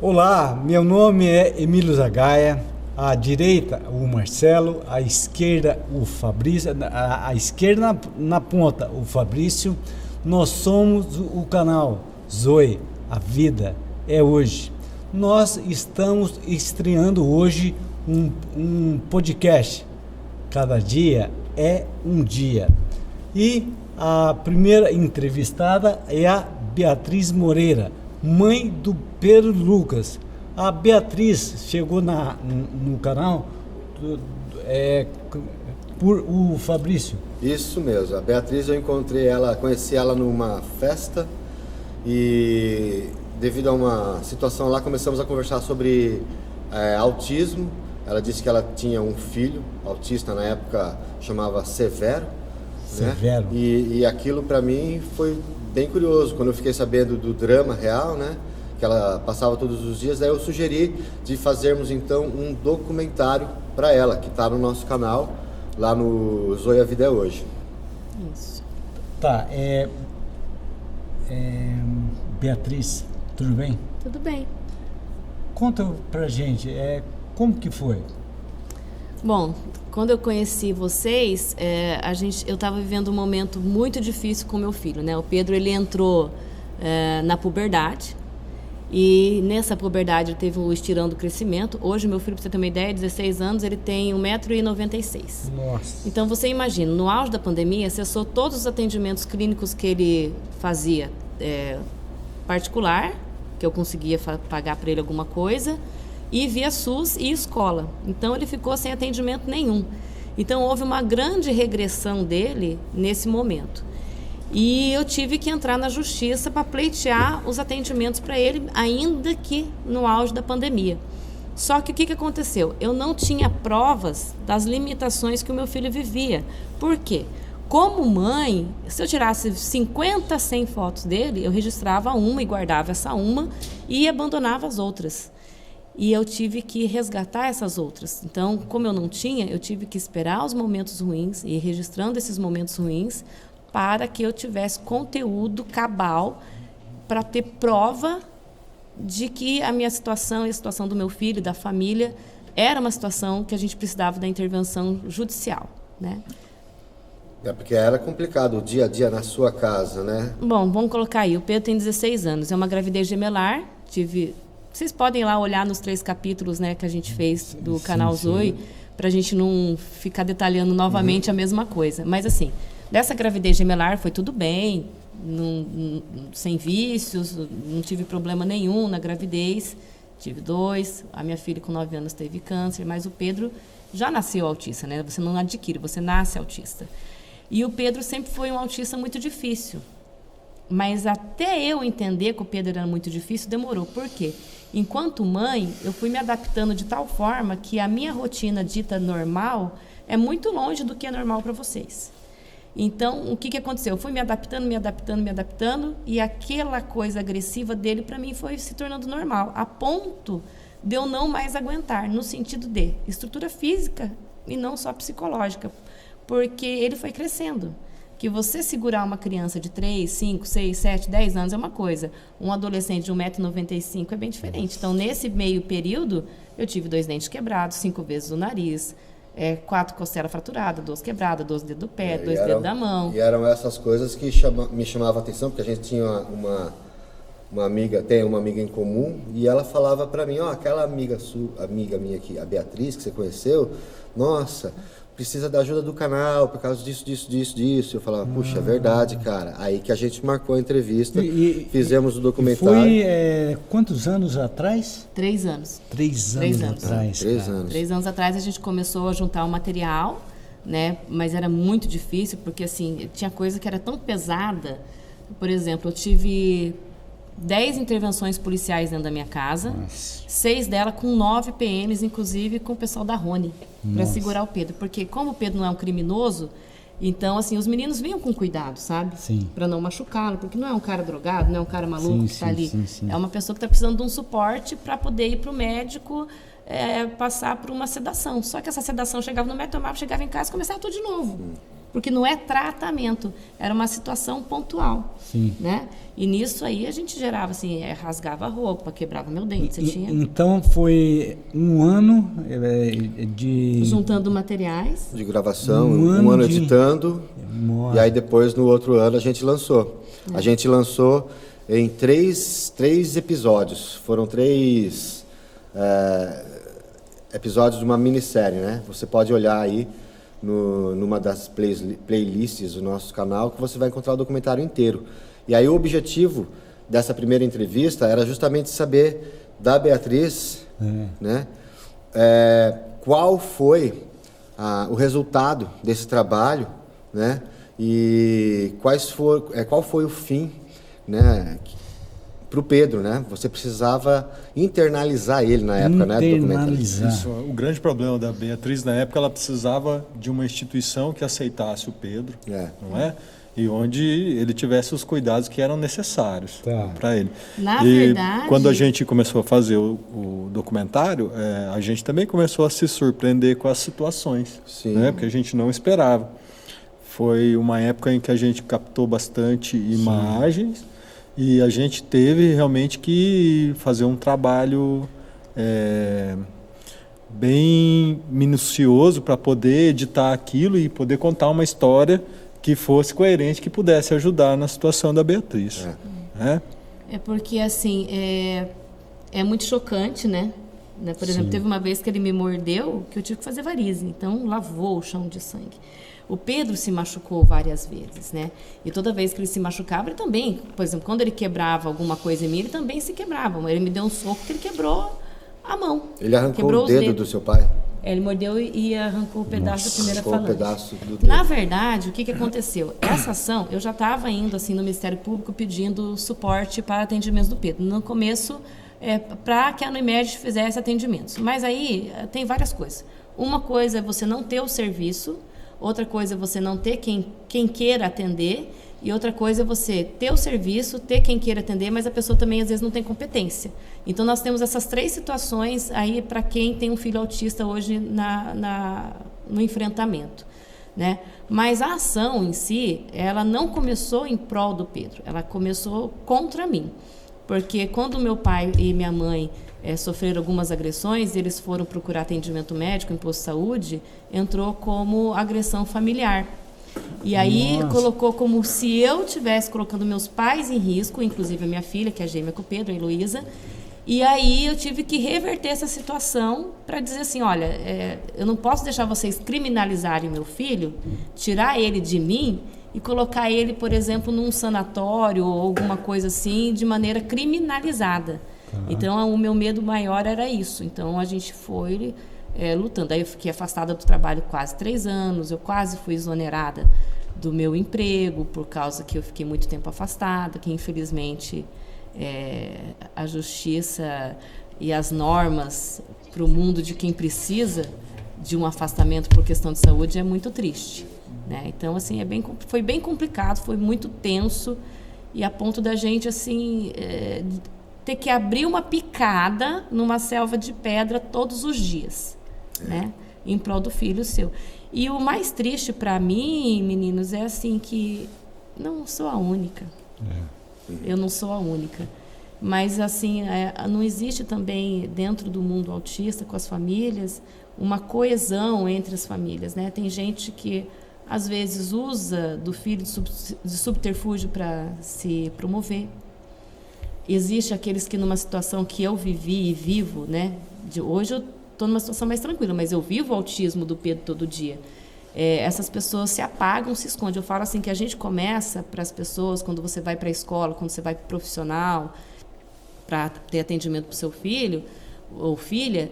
Olá, meu nome é Emílio Zagaia, à direita o Marcelo, à esquerda o Fabrício, à esquerda na ponta o Fabrício. Nós somos o canal Zoe, a vida é hoje. Nós estamos estreando hoje um podcast, cada dia é um dia. E a primeira entrevistada é a Beatriz Moreira, mãe do Pedro Lucas. A Beatriz chegou no canal por o Fabrício. Isso mesmo, a Beatriz eu encontrei ela, conheci ela numa festa e devido a uma situação lá começamos a conversar sobre autismo. Ela disse que ela tinha um filho autista, na época chamava Severo. Severo. Né? E aquilo para mim foi bem curioso, quando eu fiquei sabendo do drama real, né, que ela passava todos os dias, daí eu sugeri de fazermos então um documentário para ela, que está no nosso canal, lá no Zoe a Vida é Hoje. Isso. Tá, Beatriz, tudo bem? Tudo bem. Conta pra gente, como que foi? Bom, quando eu conheci vocês, eu estava vivendo um momento muito difícil com meu filho, né? O Pedro, ele entrou na puberdade e nessa puberdade ele teve um estirão do crescimento. Hoje, meu filho, para você ter uma ideia, 16 anos, ele tem 1,96 m. Nossa. Então, você imagina, no auge da pandemia, cessou todos os atendimentos clínicos que ele fazia particular, que eu conseguia pagar para ele alguma coisa, e via SUS e escola. Então, ele ficou sem atendimento nenhum. Então, houve uma grande regressão dele nesse momento. E eu tive que entrar na justiça para pleitear os atendimentos para ele, ainda que no auge da pandemia. Só que o que aconteceu? Eu não tinha provas das limitações que o meu filho vivia. Por quê? Como mãe, se eu tirasse 50, 100 fotos dele, eu registrava uma e guardava essa uma e abandonava as outras. E eu tive que resgatar essas outras. Então, como eu não tinha, eu tive que esperar os momentos ruins e ir registrando esses momentos ruins para que eu tivesse conteúdo cabal para ter prova de que a minha situação e a situação do meu filho e da família era uma situação que a gente precisava da intervenção judicial, né? Porque era complicado o dia a dia na sua casa, né? Bom, vamos colocar aí. O Pedro tem 16 anos. É uma gravidez gemelar. Vocês podem lá olhar nos 3 capítulos, né, que a gente fez do canal Zoe, para a gente não ficar detalhando novamente a mesma coisa. Mas, assim, dessa gravidez gemelar foi tudo bem, sem vícios, não tive problema nenhum na gravidez. Tive 2, a minha filha com 9 anos teve câncer, mas o Pedro já nasceu autista, né? Você não adquire, você nasce autista. E o Pedro sempre foi um autista muito difícil. Mas até eu entender que o Pedro era muito difícil, demorou. Por quê? Enquanto mãe, eu fui me adaptando de tal forma que a minha rotina dita normal é muito longe do que é normal para vocês. Então, o que aconteceu? Eu fui me adaptando, e aquela coisa agressiva dele, para mim, foi se tornando normal, a ponto de eu não mais aguentar, no sentido de estrutura física e não só psicológica, porque ele foi crescendo. Que você segurar uma criança de 3, 5, 6, 7, 10 anos é uma coisa. Um adolescente de 1,95 m é bem diferente. Então, nesse meio período, eu tive 2 dentes quebrados, 5 vezes o nariz, 4 costelas fraturadas, 2 quebradas, 2 dedos do pé, 2 dedos da mão. E eram essas coisas que me chamavam a atenção, porque a gente tinha uma amiga em comum, e ela falava para mim, aquela amiga minha aqui, a Beatriz, que você conheceu, nossa, precisa da ajuda do canal, por causa disso. Eu falava, puxa, é verdade, cara. Aí que a gente marcou a entrevista, fizemos o documentário. Foi quantos anos atrás? 3 anos. 3 anos atrás. 3 anos. 3 anos atrás a gente começou a juntar o material, né? Mas era muito difícil, porque assim, tinha coisa que era tão pesada. Por exemplo, eu tive 10 intervenções policiais dentro da minha casa, 6 delas com 9 PMs, inclusive com o pessoal da Rony, para segurar o Pedro. Porque como o Pedro não é um criminoso, então, assim, os meninos vinham com cuidado, sabe? Para não machucá-lo, porque não é um cara drogado, não é um cara maluco que está ali. É uma pessoa que está precisando de um suporte para poder ir para o médico, passar por uma sedação. Só que essa sedação chegava no médico, tomava, chegava em casa e começava tudo de novo. porque não é tratamento, era uma situação pontual. Sim. Né? E nisso aí a gente gerava assim, rasgava a roupa, quebrava meu dente. Você tinha... Então foi um ano de... Juntando materiais. De gravação, Um ano editando, Nossa. e aí depois no outro ano a gente lançou. A gente lançou em três episódios, foram 3 episódios de uma minissérie, né? Você pode olhar aí numa das playlists do nosso canal que você vai encontrar o documentário inteiro. E aí o objetivo dessa primeira entrevista era justamente saber da Beatriz, né? Qual foi o resultado desse trabalho, né? E qual foi o fim, né? Para o Pedro, né? Você precisava internalizar ele na época, né? Do documentário. Isso, o grande problema da Beatriz na época, ela precisava de uma instituição que aceitasse o Pedro, não é? E onde ele tivesse os cuidados que eram necessários para ele. Na verdade... Quando a gente começou a fazer o documentário, a gente também começou a se surpreender com as situações, né? Porque a gente não esperava. Foi uma época em que a gente captou bastante imagens e a gente teve realmente que fazer um trabalho bem minucioso para poder editar aquilo e poder contar uma história que fosse coerente, que pudesse ajudar na situação da Beatriz. É porque, assim, é muito chocante, né? Por exemplo, teve uma vez que ele me mordeu que eu tive que fazer varize, então lavou o chão de sangue. O Pedro se machucou várias vezes, né? E toda vez que ele se machucava, ele também, por exemplo, quando ele quebrava alguma coisa em mim, ele também se quebrava. Ele me deu um soco que ele quebrou a mão. Ele arrancou o dedo do seu pai? Ele mordeu e arrancou o pedaço da primeira falange. Um pedaço do dedo. Na verdade, o que aconteceu? Essa ação, eu já estava indo assim no Ministério Público pedindo suporte para atendimentos do Pedro. No começo, para que a Unimed fizesse atendimentos. Mas aí tem várias coisas. Uma coisa é você não ter o serviço, outra coisa é você não ter quem queira atender, e outra coisa é você ter o serviço, ter quem queira atender, mas a pessoa também às vezes não tem competência. Então nós temos essas 3 situações aí para quem tem um filho autista hoje no enfrentamento, né? Mas a ação em si, ela não começou em prol do Pedro, ela começou contra mim. Porque quando meu pai e minha mãe sofreram algumas agressões, eles foram procurar atendimento médico em posto de saúde, entrou como agressão familiar. E aí colocou como se eu estivesse colocando meus pais em risco, inclusive a minha filha, que é gêmea com o Pedro, a Heloísa. E aí eu tive que reverter essa situação para dizer assim, olha, eu não posso deixar vocês criminalizarem meu filho, tirar ele de mim e colocar ele, por exemplo, num sanatório ou alguma coisa assim, de maneira criminalizada. Então, o meu medo maior era isso. Então, a gente foi lutando. Aí eu fiquei afastada do trabalho quase 3 anos, eu quase fui exonerada do meu emprego, por causa que eu fiquei muito tempo afastada, que infelizmente a justiça e as normas para o mundo de quem precisa de um afastamento por questão de saúde é muito triste, né? Então, assim, foi bem complicado, foi muito tenso, e a ponto da gente, assim, ter que abrir uma picada numa selva de pedra todos os dias, né? Em prol do filho seu. E o mais triste para mim, meninos, é assim que não sou a única. Eu não sou a única. Mas, assim, não existe também, dentro do mundo autista, com as famílias, uma coesão entre as famílias, né? Tem gente que, às vezes, usa do filho de subterfúgio para se promover. Existe aqueles que, numa situação que eu vivi e vivo, né? Hoje eu estou numa situação mais tranquila, mas eu vivo o autismo do Pedro todo dia. Essas pessoas se apagam, se escondem. Eu falo assim que a gente começa para as pessoas, quando você vai para a escola, quando você vai para o profissional, para ter atendimento para o seu filho ou filha,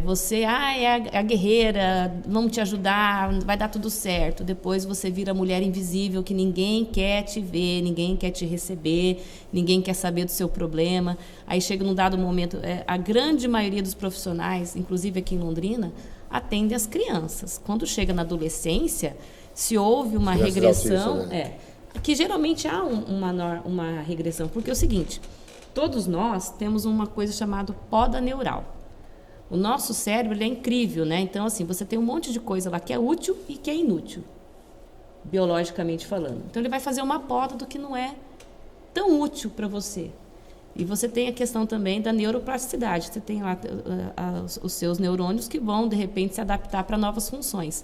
você é a guerreira, vamos te ajudar, vai dar tudo certo. Depois você vira a mulher invisível que ninguém quer te ver, ninguém quer te receber, ninguém quer saber do seu problema. Aí chega num dado momento, a grande maioria dos profissionais, inclusive aqui em Londrina, atende as crianças. Quando chega na adolescência, se houve uma regressão, autista, né? Que geralmente há uma regressão, porque é o seguinte: todos nós temos uma coisa chamada poda neural. O nosso cérebro é incrível, né? Então, assim, você tem um monte de coisa lá que é útil e que é inútil. biologicamente falando. Então, ele vai fazer uma poda do que não é tão útil para você. E você tem a questão também da neuroplasticidade. Você tem lá os seus neurônios que vão, de repente, se adaptar para novas funções.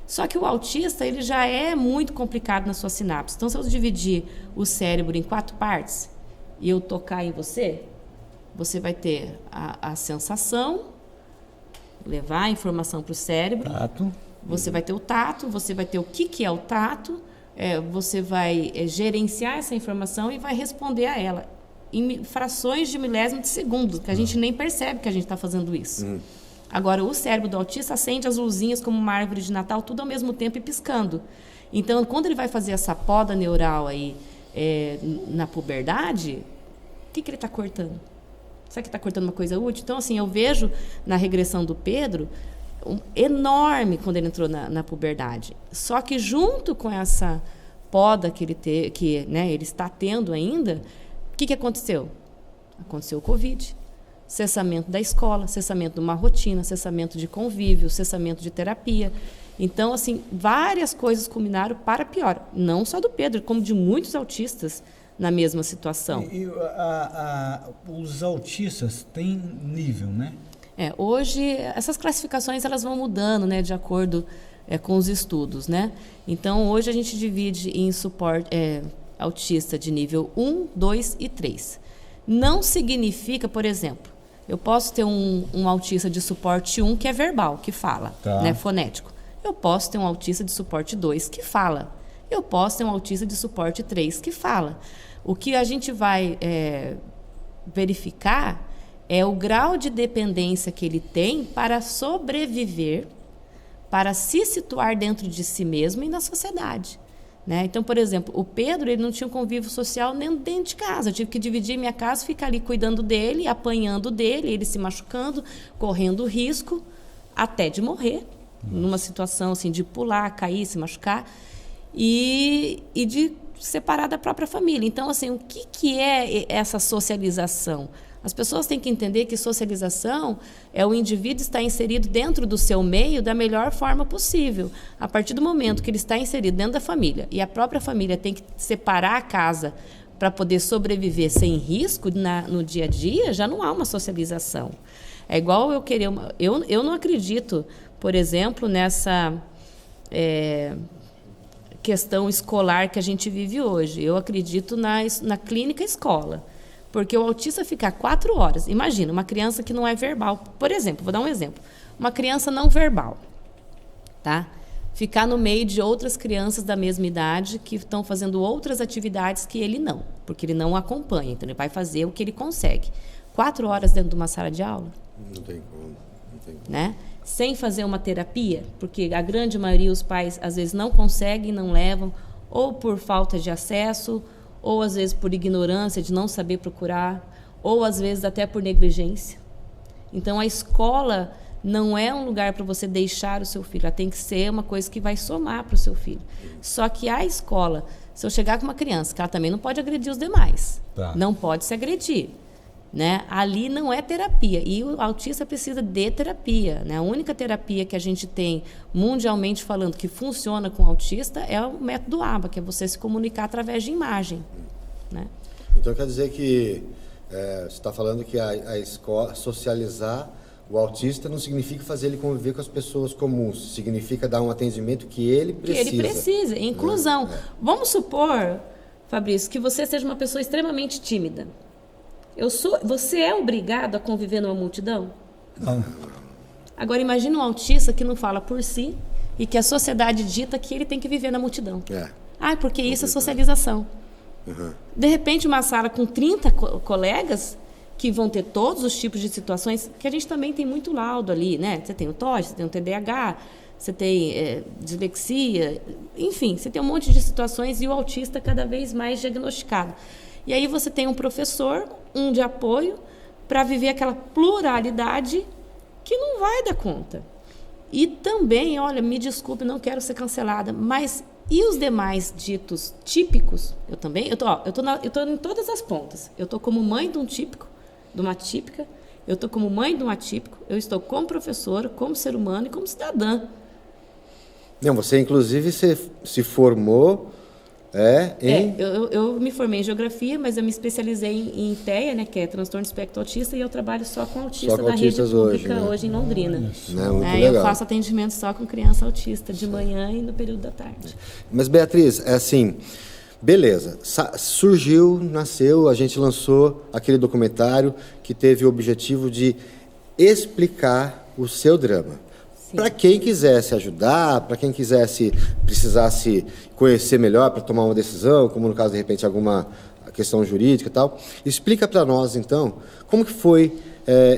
Só que o autista, ele já é muito complicado na sua sinapse. Então, se eu dividir o cérebro em 4 partes e eu tocar em você, você vai ter a sensação, levar a informação para o cérebro. Tato. Você vai ter o tato, você vai ter o que é o tato, você vai gerenciar essa informação e vai responder a ela em frações de milésimo de segundo, que a gente nem percebe que a gente está fazendo isso. Agora, o cérebro do autista acende as luzinhas como uma árvore de Natal, tudo ao mesmo tempo e piscando. Então, quando ele vai fazer essa poda neural aí na puberdade, o que ele está cortando? Será que está cortando uma coisa útil? Então, assim, eu vejo na regressão do Pedro enorme quando ele entrou na puberdade. Só que junto com essa poda que ele está tendo ainda, o que aconteceu? Aconteceu o Covid. Cessamento da escola, cessamento de uma rotina, cessamento de convívio, cessamento de terapia. Então, assim, várias coisas culminaram para pior. Não só do Pedro, como de muitos autistas na mesma situação. E os autistas têm nível, né? Hoje, essas classificações elas vão mudando, né, de acordo com os estudos, né? Então, hoje a gente divide em suporte autista de nível 1, 2 e 3. Não significa, por exemplo, eu posso ter um autista de suporte 1 que é verbal, que fala, né, fonético. Eu posso ter um autista de suporte 2 que fala. Eu posso ter um autista de suporte 3 que fala. O que a gente vai verificar é o grau de dependência que ele tem para sobreviver, para se situar dentro de si mesmo e na sociedade. Né? Então, por exemplo, o Pedro ele não tinha um convívio social nem dentro de casa. Eu tive que dividir minha casa, ficar ali cuidando dele, apanhando dele, ele se machucando, correndo risco, até de morrer, numa situação assim, de pular, cair, se machucar, e de separar da própria família. Então, assim, o que é essa socialização? As pessoas têm que entender que socialização é o indivíduo estar inserido dentro do seu meio da melhor forma possível. A partir do momento que ele está inserido dentro da família e a própria família tem que separar a casa para poder sobreviver sem risco no dia a dia, já não há uma socialização. É igual eu querer... Eu não acredito, por exemplo, nessa questão escolar que a gente vive hoje. Eu acredito na clínica escola. Porque o autista ficar 4 horas... Imagina, uma criança que não é verbal. Por exemplo, vou dar um exemplo. Uma criança não verbal, tá? Ficar no meio de outras crianças da mesma idade que estão fazendo outras atividades que ele não. Porque ele não acompanha. Então, ele vai fazer o que ele consegue. 4 horas dentro de uma sala de aula? Não tem como. Né? Sem fazer uma terapia, porque a grande maioria os pais, às vezes, não conseguem, não levam, ou por falta de acesso, ou às vezes por ignorância de não saber procurar, ou às vezes até por negligência. Então, a escola não é um lugar para você deixar o seu filho, ela tem que ser uma coisa que vai somar para o seu filho. Só que a escola, se eu chegar com uma criança, que ela também não pode agredir os demais, não pode se agredir, né? Ali não é terapia, e o autista precisa de terapia, né? A única terapia que a gente tem, mundialmente falando, que funciona com o autista é o método ABA, que é você se comunicar através de imagem, né? Então quer dizer que você está falando que a escola, socializar o autista não significa fazer ele conviver com as pessoas comuns, significa dar um atendimento que ele precisa. Que ele precisa, inclusão. Vamos supor, Fabrício, que você seja uma pessoa extremamente tímida. Você é obrigado a conviver numa multidão? Não. Agora, imagina um autista que não fala por si e que a sociedade dita que ele tem que viver na multidão. Porque isso é socialização. De repente, uma sala com 30 colegas que vão ter todos os tipos de situações, que a gente também tem muito laudo ali, né? Você tem o TOD, você tem o TDAH, você tem dislexia, enfim, você tem um monte de situações e o autista cada vez mais diagnosticado. E aí você tem um professor, um de apoio, para viver aquela pluralidade que não vai dar conta. E também, olha, me desculpe, não quero ser cancelada, mas e os demais ditos típicos? Eu também, eu tô em todas as pontas. Eu tô como mãe de um típico, de uma típica, eu tô como mãe de um atípico, eu estou como professora, como ser humano e como cidadã. Não, você inclusive se formou em... Eu me formei em geografia, mas eu me especializei em TEA, né, que é transtorno do espectro autista, e eu trabalho só com autistas na rede pública hoje em Londrina. Muito legal. Eu faço atendimento só com criança autista de manhã e no período da tarde. Mas, Beatriz, é assim, beleza, surgiu, nasceu, a gente lançou aquele documentário que teve o objetivo de explicar o seu drama. Para quem quisesse ajudar, para quem precisasse conhecer melhor para tomar uma decisão, como no caso, de repente, alguma questão jurídica e tal, explica para nós, então, como que foi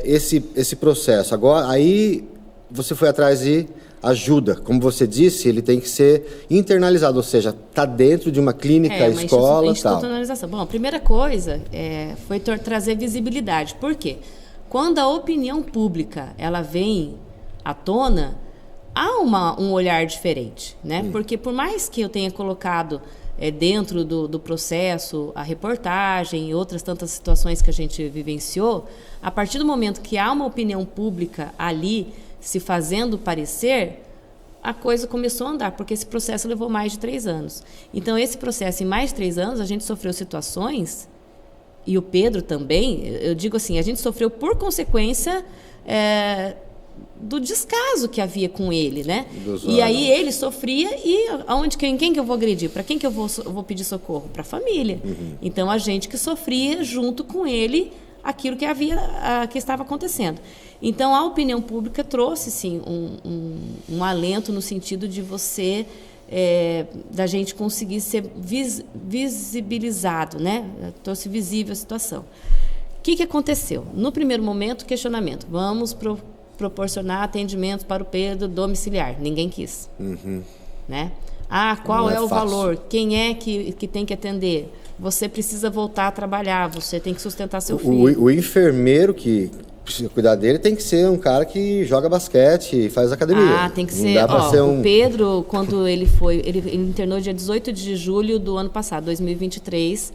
esse processo. Agora, aí você foi atrás de ajuda. Como você disse, ele tem que ser internalizado, ou seja, está dentro de uma clínica, escola e tal. Institucionalização. Bom, a primeira coisa foi trazer visibilidade. Por quê? Quando a opinião pública ela vem à tona, há um olhar diferente, né? Porque por mais que eu tenha colocado dentro do processo a reportagem e outras tantas situações que a gente vivenciou, a partir do momento que há uma opinião pública ali se fazendo parecer, a coisa começou a andar, porque esse processo levou mais de 3 anos. Então, esse processo, em mais de 3 anos, a gente sofreu situações, e o Pedro também, eu digo assim, a gente sofreu por consequência do descaso que havia com ele, né? E aí ele sofria e quem que eu vou agredir? Para quem que eu vou pedir socorro? Para a família. Então a gente que sofria junto com ele aquilo que estava acontecendo. Então a opinião pública trouxe sim um alento no sentido de você da gente conseguir ser visibilizado, né? Trouxe visível a situação. O que aconteceu? No primeiro momento, questionamento. Vamos proporcionar atendimento para o Pedro domiciliar. Ninguém quis. Né? Qual é o valor? Quem é que tem que atender? Você precisa voltar a trabalhar, você tem que sustentar seu filho. O enfermeiro que precisa cuidar dele tem que ser um cara que joga basquete e faz academia. Tem que ser. O Pedro, quando ele internou dia 18 de julho do ano passado, 2023,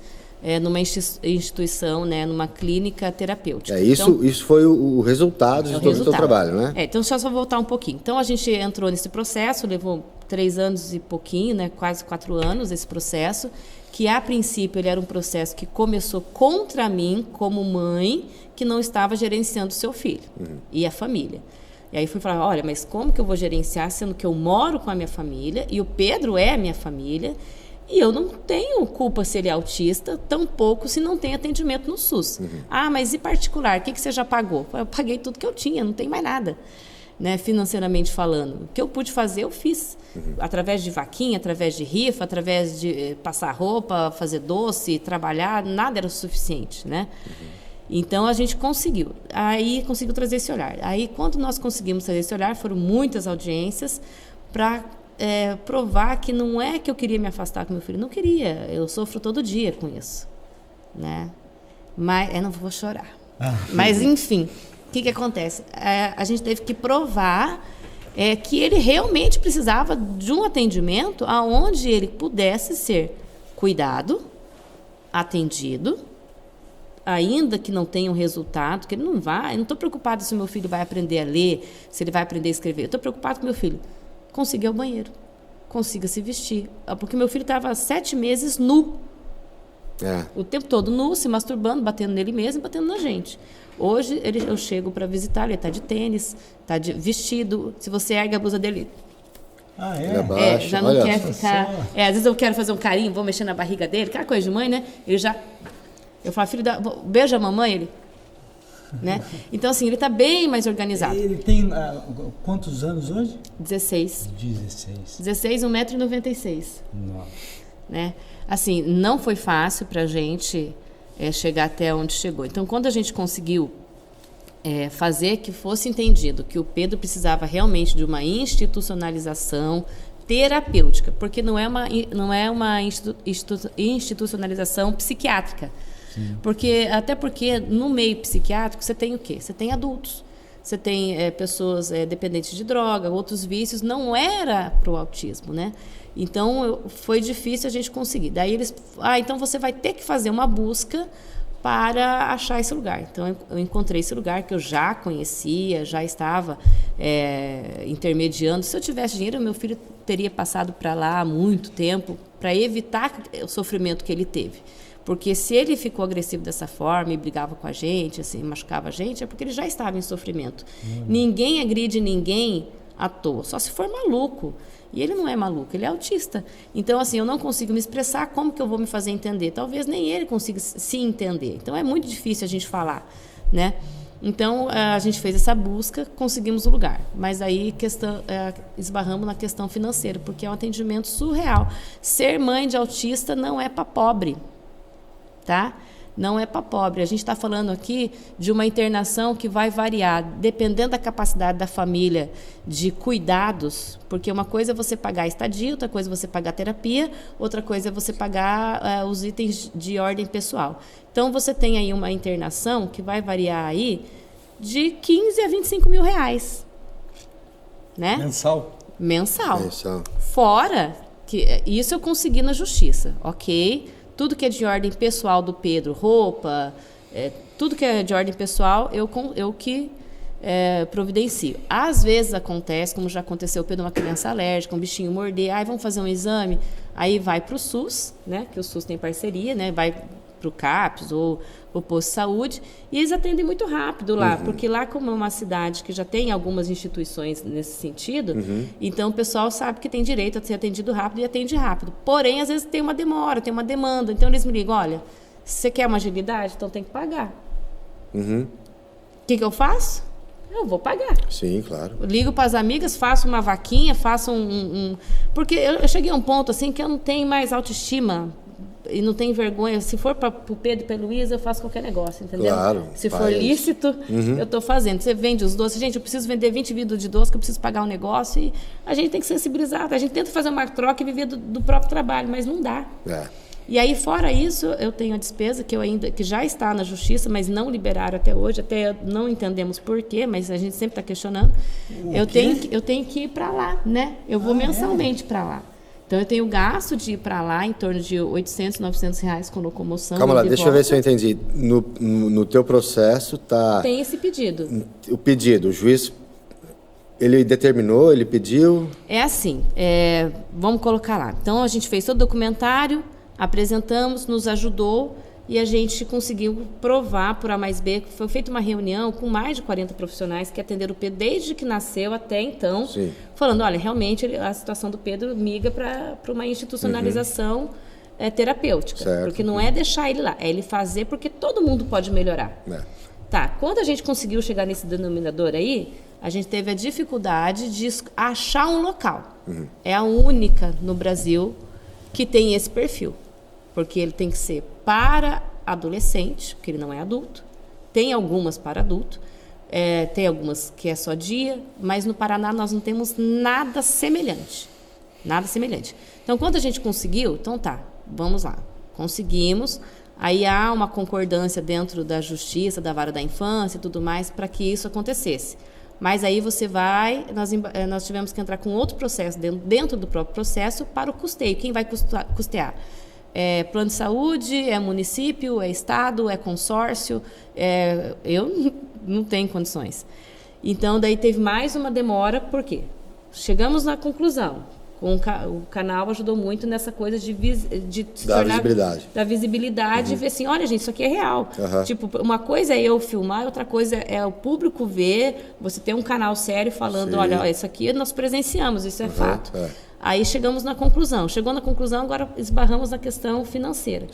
numa instituição, né, numa clínica terapêutica. Isso foi o resultado de todo o seu trabalho, né? Então, deixa eu só voltar um pouquinho. Então, a gente entrou nesse processo, levou 3 anos e pouquinho, né, quase 4 anos esse processo, que a princípio ele era um processo que começou contra mim, como mãe, que não estava gerenciando o seu filho e a família. E aí fui falar, olha, mas como que eu vou gerenciar, sendo que eu moro com a minha família, e o Pedro é a minha família, e eu não tenho culpa se ele é autista, tampouco se não tem atendimento no SUS. Mas e particular, o que você já pagou? Eu paguei tudo que eu tinha, não tem mais nada, né, financeiramente falando. O que eu pude fazer, eu fiz. Através de vaquinha, através de rifa, através de passar roupa, fazer doce, trabalhar, nada era o suficiente, né? Então, a gente conseguiu. Aí, conseguiu trazer esse olhar. Aí, quando nós conseguimos trazer esse olhar, foram muitas audiências para provar que não é que eu queria me afastar com meu filho. Não queria. Eu sofro todo dia com isso, né? Mas, não vou chorar. Mas, enfim, o que acontece? A gente teve que provar que ele realmente precisava de um atendimento onde ele pudesse ser cuidado, atendido, ainda que não tenha um resultado, que ele não vai. Eu não estou preocupado se o meu filho vai aprender a ler, se ele vai aprender a escrever. Eu estou preocupado com o meu filho consiga ir ao banheiro, consiga se vestir. Porque meu filho estava 7 meses nu. O tempo todo nu, se masturbando, batendo nele mesmo e batendo na gente. Hoje eu chego para visitar, ele está de tênis, está de vestido. Se você ergue a blusa dele... já não quer ficar... às vezes eu quero fazer um carinho, vou mexer na barriga dele, aquela coisa de mãe, né? Ele já... Eu falo, filho, beija a mamãe, ele... Né? Então, assim, ele está bem mais organizado. Ele tem quantos anos hoje? 16. 16, 1,96 m. Nossa. Né? Assim, não foi fácil para a gente chegar até onde chegou. Então, quando a gente conseguiu fazer que fosse entendido que o Pedro precisava realmente de uma institucionalização terapêutica, porque não é uma institucionalização psiquiátrica. Até porque no meio psiquiátrico você tem o quê? Você tem adultos, você tem pessoas dependentes de droga, outros vícios, não era para o autismo, né? Então foi difícil a gente conseguir. Daí eles, então você vai ter que fazer uma busca para achar esse lugar. Então, eu encontrei esse lugar que eu já conhecia, já estava intermediando. Se eu tivesse dinheiro, meu filho teria passado para lá há muito tempo para evitar o sofrimento que ele teve. Porque se ele ficou agressivo dessa forma e brigava com a gente, assim, machucava a gente, é porque ele já estava em sofrimento. Ninguém agride ninguém à toa, só se for maluco. E ele não é maluco, ele é autista. Então, assim, eu não consigo me expressar, como que eu vou me fazer entender? Talvez nem ele consiga se entender. Então, é muito difícil a gente falar, né? Então, a gente fez essa busca, conseguimos o lugar. Mas aí esbarramos na questão financeira, porque é um atendimento surreal. Ser mãe de autista não é para pobre, tá? Não é para pobre. A gente está falando aqui de uma internação que vai variar, dependendo da capacidade da família de cuidados, porque uma coisa é você pagar a estadia, outra coisa é você pagar a terapia, outra coisa é você pagar os itens de ordem pessoal. Então, você tem aí uma internação que vai variar aí de 15 a 25 mil reais. Né? Mensal. Fora que isso eu consegui na justiça, ok? Tudo que é de ordem pessoal do Pedro, roupa, tudo que é de ordem pessoal, eu que providencio. Às vezes acontece, como já aconteceu, o Pedro é uma criança alérgica, um bichinho morder, aí vamos fazer um exame, aí vai para o SUS, né, que o SUS tem parceria, né, vai para o CAPS ou o posto de saúde, e eles atendem muito rápido lá, porque lá, como é uma cidade que já tem algumas instituições nesse sentido, então o pessoal sabe que tem direito a ser atendido rápido e atende rápido. Porém, às vezes tem uma demora, tem uma demanda, então eles me ligam, olha, se você quer uma agilidade, então tem que pagar. O que eu faço? Eu vou pagar. Sim, claro. Eu ligo para as amigas, faço uma vaquinha, faço porque eu cheguei a um ponto assim que eu não tenho mais autoestima e não tenho vergonha. Se for para o Pedro e para a Luísa, eu faço qualquer negócio, entendeu? Claro. Se for lícito, eu estou fazendo. Você vende os doces. Gente, eu preciso vender 20 vidros de doce, que eu preciso pagar um negócio. E a gente tem que sensibilizar. A gente tenta fazer uma troca e viver do próprio trabalho, mas não dá. E aí, fora isso, eu tenho a despesa que já está na justiça, mas não liberaram até hoje, até não entendemos por quê, mas a gente sempre está questionando. Eu tenho que ir para lá, né? Eu vou mensalmente para lá. Então, eu tenho gasto de ir para lá em torno de 800, 900 reais com locomoção. Calma lá, deixa eu ver se eu entendi. No teu processo tá... Tem esse pedido. O pedido, o juiz, ele determinou, ele pediu... É assim, vamos colocar lá. Então, a gente fez todo o documentário, apresentamos, nos ajudou e a gente conseguiu provar por A mais B. Foi feita uma reunião com mais de 40 profissionais que atenderam o Pedro desde que nasceu até então, falando, olha, realmente a situação do Pedro migra para uma institucionalização terapêutica, porque não é deixar ele lá, é ele fazer porque todo mundo pode melhorar. Tá, quando a gente conseguiu chegar nesse denominador aí, a gente teve a dificuldade de achar um local. É a única no Brasil que tem esse perfil. Porque ele tem que ser para adolescente, porque ele não é adulto. Tem algumas para adulto, tem algumas que é só dia, mas no Paraná nós não temos nada semelhante. Nada semelhante. Então, quando a gente conseguiu, então tá, vamos lá. Conseguimos, aí há uma concordância dentro da justiça, da vara da infância e tudo mais, para que isso acontecesse. Mas aí nós tivemos que entrar com outro processo, dentro do próprio processo, para o custeio. Quem vai custear? É plano de saúde, é município, é estado, é consórcio. Eu não tenho condições. Então, daí teve mais uma demora, por quê? Chegamos na conclusão. O canal ajudou muito nessa coisa de da visibilidade e ver assim, olha, gente, isso aqui é real. Tipo, uma coisa é eu filmar, outra coisa é o público ver, você ter um canal sério falando, olha, isso aqui nós presenciamos, isso é fato. Aí chegamos na conclusão. Chegou na conclusão, agora esbarramos na questão financeira.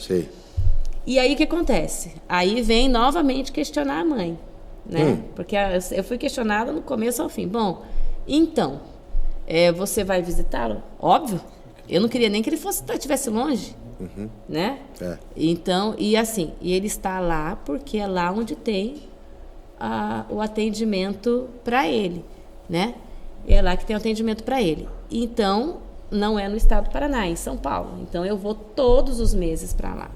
E aí o que acontece? Aí vem novamente questionar a mãe, né? Porque eu fui questionada no começo ao fim. Bom, então, você vai visitá-lo? Óbvio. Eu não queria nem que ele estivesse longe, né? Então, e ele está lá porque é lá onde tem o atendimento para ele, né? É lá que tem o atendimento para ele. Então, não é no estado do Paraná, é em São Paulo. Então, eu vou todos os meses para lá.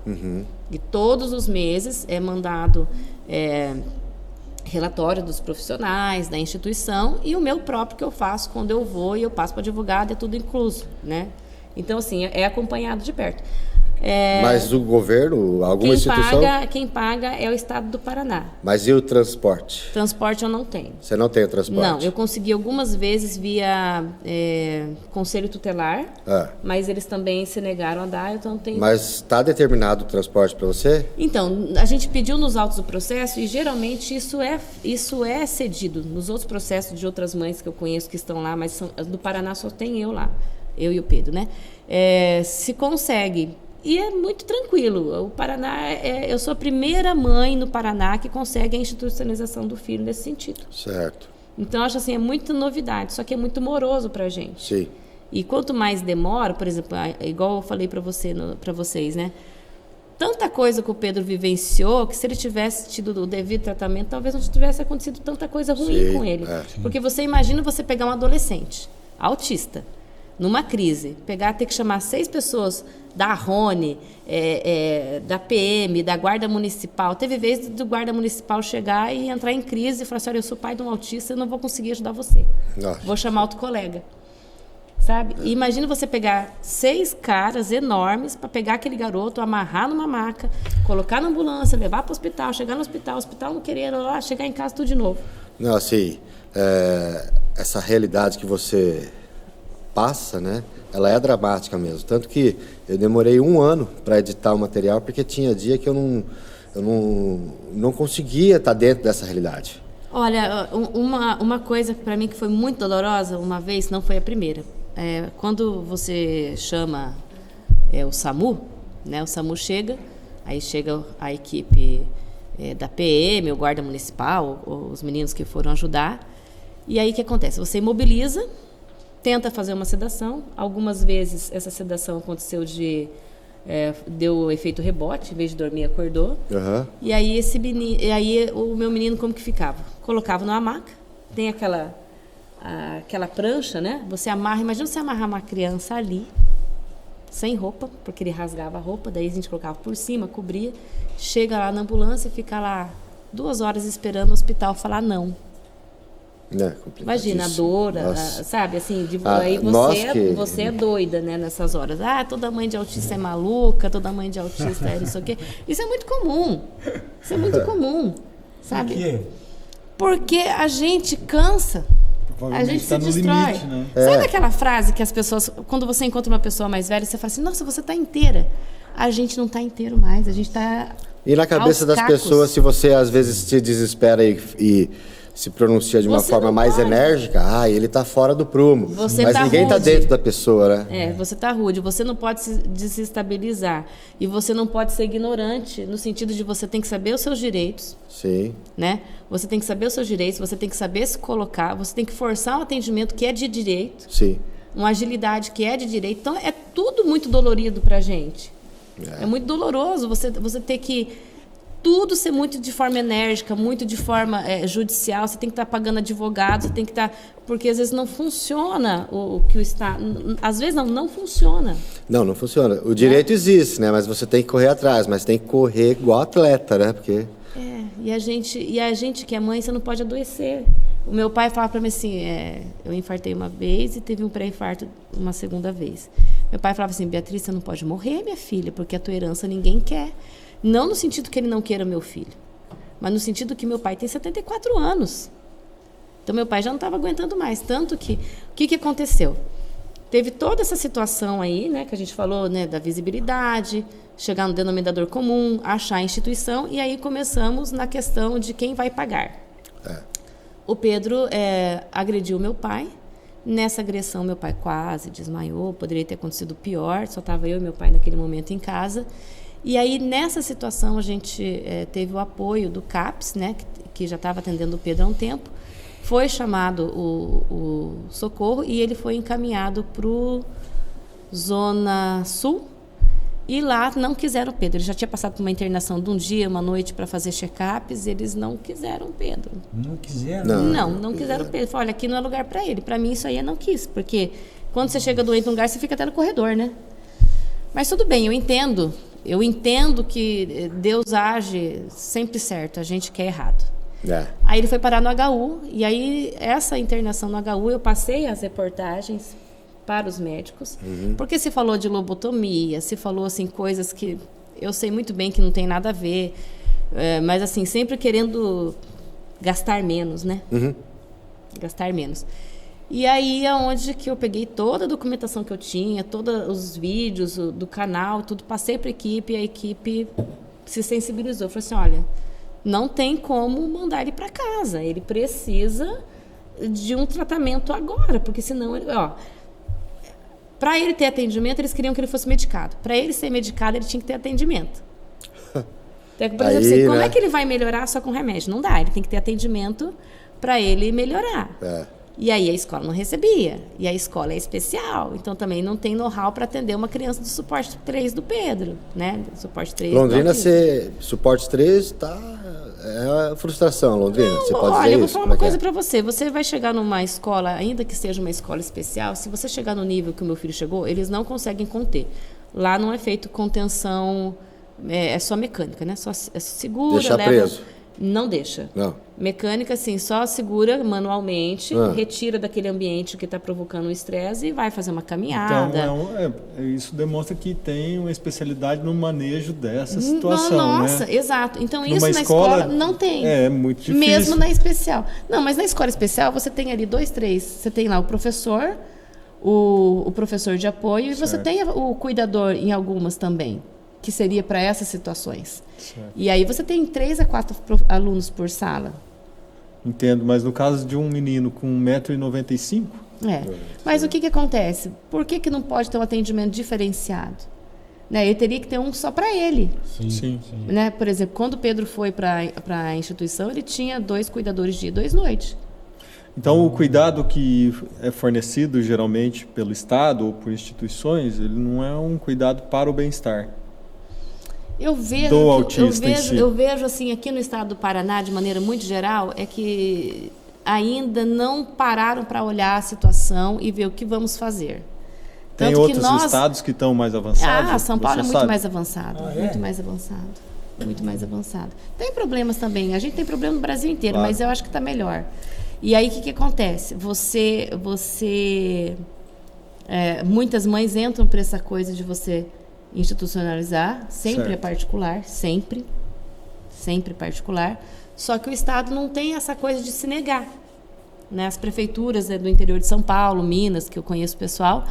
E todos os meses é mandado relatório dos profissionais, da instituição, e o meu próprio que eu faço quando eu vou e eu passo para advogado, é tudo incluso, né? Então, assim, é acompanhado de perto. Mas o governo, alguma instituição? Quem paga é o Estado do Paraná. Mas e o transporte? Transporte eu não tenho. Você não tem o transporte? Não, eu consegui algumas vezes via conselho tutelar, mas eles também se negaram a dar, então não tenho. Mas está determinado o transporte para você? Então, a gente pediu nos autos do processo e geralmente isso é cedido. Nos outros processos de outras mães que eu conheço que estão lá, mas do Paraná só tem eu lá, eu e o Pedro, né? Se consegue. E é muito tranquilo. O Paraná, eu sou a primeira mãe no Paraná que consegue a institucionalização do filho nesse sentido. Certo. Então, eu acho assim, é muita novidade, só que é muito moroso pra gente. Sim. E quanto mais demora, por exemplo, igual eu falei para vocês, né? Tanta coisa que o Pedro vivenciou, que se ele tivesse tido o devido tratamento, talvez não tivesse acontecido tanta coisa ruim com ele. Porque você imagina você pegar um adolescente autista, numa crise, ter que chamar 6 pessoas da Rony, da PM, da Guarda Municipal. Teve vezes do Guarda Municipal chegar e entrar em crise e falar assim, olha, eu sou pai de um autista, eu não vou conseguir ajudar você. Nossa. Vou chamar outro colega. Sabe? E imagina você pegar 6 caras enormes para pegar aquele garoto, amarrar numa maca, colocar na ambulância, levar para o hospital, chegar no hospital não querer lá, chegar em casa tudo de novo. Não, assim, essa realidade que você passa, né? Ela é dramática mesmo. Tanto que eu demorei 1 ano para editar o material, porque tinha dia que eu não conseguia estar dentro dessa realidade. Olha, uma coisa para mim que foi muito dolorosa, uma vez, não foi a primeira. Quando você chama o SAMU, né? O SAMU chega, aí chega a equipe da PM, o guarda municipal, os meninos que foram ajudar. E aí o que acontece? Você imobiliza, tenta fazer uma sedação. Algumas vezes essa sedação aconteceu deu efeito rebote, em vez de dormir, acordou. Uhum. E aí o meu menino como que ficava? Colocava numa maca, tem aquela prancha, né? Você amarra, imagina você amarrar uma criança ali, sem roupa, porque ele rasgava a roupa, daí a gente colocava por cima, cobria, chega lá na ambulância, fica lá 2 horas esperando o hospital falar não. Imagina a dor, sabe, assim, aí você é doida, né, nessas horas. Toda mãe de autista é maluca, toda mãe de autista é isso aqui. Isso é muito comum. Isso é muito comum, sabe? Por quê? Porque a gente cansa. A gente se destrói. Limite, né? Sabe aquela frase que as pessoas, quando você encontra uma pessoa mais velha, você fala assim, nossa, você tá inteira. A gente não tá inteiro mais, a gente tá E na cabeça das pessoas, se você às vezes se desespera e se pronuncia de uma forma mais enérgica, ele tá fora do prumo. Mas ninguém tá dentro da pessoa, né? Você tá rude, você não pode se desestabilizar. E você não pode ser ignorante, no sentido de você tem que saber os seus direitos. Sim. Né? Você tem que saber os seus direitos, você tem que saber se colocar, você tem que forçar um atendimento que é de direito. Sim. Uma agilidade que é de direito. Então, é tudo muito dolorido pra gente. É muito doloroso você ter que tudo ser muito de forma enérgica, muito de forma judicial, você tem que estar pagando advogado, você tem que estar... Porque às vezes não funciona o que o Estado... Às vezes não funciona. Não funciona. O direito existe, né? Mas você tem que correr atrás, mas tem que correr igual atleta, né? Porque... E a gente que é mãe, você não pode adoecer. O meu pai falava para mim assim, eu infartei uma vez e teve um pré-infarto uma segunda vez. Meu pai falava assim, Beatriz, você não pode morrer, minha filha, porque a tua herança ninguém quer. Não no sentido que ele não queira meu filho, mas no sentido que meu pai tem 74 anos. Então, meu pai já não estava aguentando mais. Tanto que, o que aconteceu? Teve toda essa situação aí, né, que a gente falou, né, da visibilidade, chegar no denominador comum, achar a instituição, e aí começamos na questão de quem vai pagar. O Pedro agrediu meu pai. Nessa agressão, meu pai quase desmaiou, poderia ter acontecido pior, só estava eu e meu pai naquele momento em casa. E aí, nessa situação, a gente teve o apoio do CAPS, né, que já estava atendendo o Pedro há um tempo. Foi chamado o socorro e ele foi encaminhado para o Zona Sul. E lá não quiseram o Pedro. Ele já tinha passado por uma internação de um dia, uma noite, para fazer check-ups. Eles não quiseram o Pedro. Não quiseram? Não quiseram o Pedro. Falaram, olha, aqui não é lugar para ele. Para mim, isso aí eu não quis. Porque quando você chega doente num lugar, você fica até no corredor, né? Mas tudo bem, eu entendo. Eu entendo que Deus age sempre certo, a gente quer errado. Aí ele foi parar no HU, e aí essa internação no HU, eu passei as reportagens para os médicos, porque se falou de lobotomia, se falou assim coisas que eu sei muito bem que não tem nada a ver, mas assim, sempre querendo gastar menos, né? Gastar menos. E aí é onde que eu peguei toda a documentação que eu tinha, todos os vídeos do canal, tudo, passei para a equipe se sensibilizou. Falou assim, olha, não tem como mandar ele para casa, ele precisa de um tratamento agora, porque senão, para ele ter atendimento, eles queriam que ele fosse medicado. Para ele ser medicado, ele tinha que ter atendimento. Então, por exemplo, Aí, como né? é que ele vai melhorar só com remédio? Não dá, ele tem que ter atendimento para ele melhorar. E aí a escola não recebia. E a escola é especial. Então também não tem know-how para atender uma criança do suporte 3 do Pedro, né? Suporte 3 Londrina, suporte 3, é frustração, Londrina. Você pode olha, dizer eu vou isso? falar Como uma é que coisa é? para você. Você vai chegar numa escola, ainda que seja uma escola especial, se você chegar no nível que o meu filho chegou, eles não conseguem conter. Lá não é feito contenção, é só mecânica, né? Só segura, Deixar leva... preso. Não deixa. Não. Mecânica, assim, só segura manualmente, retira daquele ambiente que está provocando o estresse e vai fazer uma caminhada. Então, isso demonstra que tem uma especialidade no manejo dessa situação, Nossa, né? Então Numa isso na escola não tem. É muito difícil. Mesmo na especial. Não, mas na escola especial você tem ali 2, 3. Você tem lá o professor, o professor de apoio, certo. E você tem o cuidador em algumas também, que seria para essas situações. Certo. E aí você tem 3 a 4 alunos por sala. Entendo, mas no caso de um menino com 1,95 m... Mas o que acontece? Por que não pode ter um atendimento diferenciado? Né? Ele teria que ter um só para ele. Sim. Né? Por exemplo, quando o Pedro foi para a instituição, ele tinha 2 cuidadores dia e 2 noite. Então, o cuidado que é fornecido geralmente pelo Estado ou por instituições, ele não é um cuidado para o bem-estar. Eu vejo, do autista em si. Eu vejo assim, aqui no estado do Paraná, de maneira muito geral, é que ainda não pararam para olhar a situação e ver o que vamos fazer. Tem outros estados que estão mais avançados? São Paulo é muito mais avançado. Ah, é? Muito mais avançado. Muito mais avançado. Tem problemas também. A gente tem problema no Brasil inteiro, claro. Mas eu acho que está melhor. E aí, o que acontece? Muitas mães entram para essa coisa de você institucionalizar, sempre certo. É particular, sempre particular, só que o Estado não tem essa coisa de se negar, né? As prefeituras do interior de São Paulo, Minas, que eu conheço o pessoal,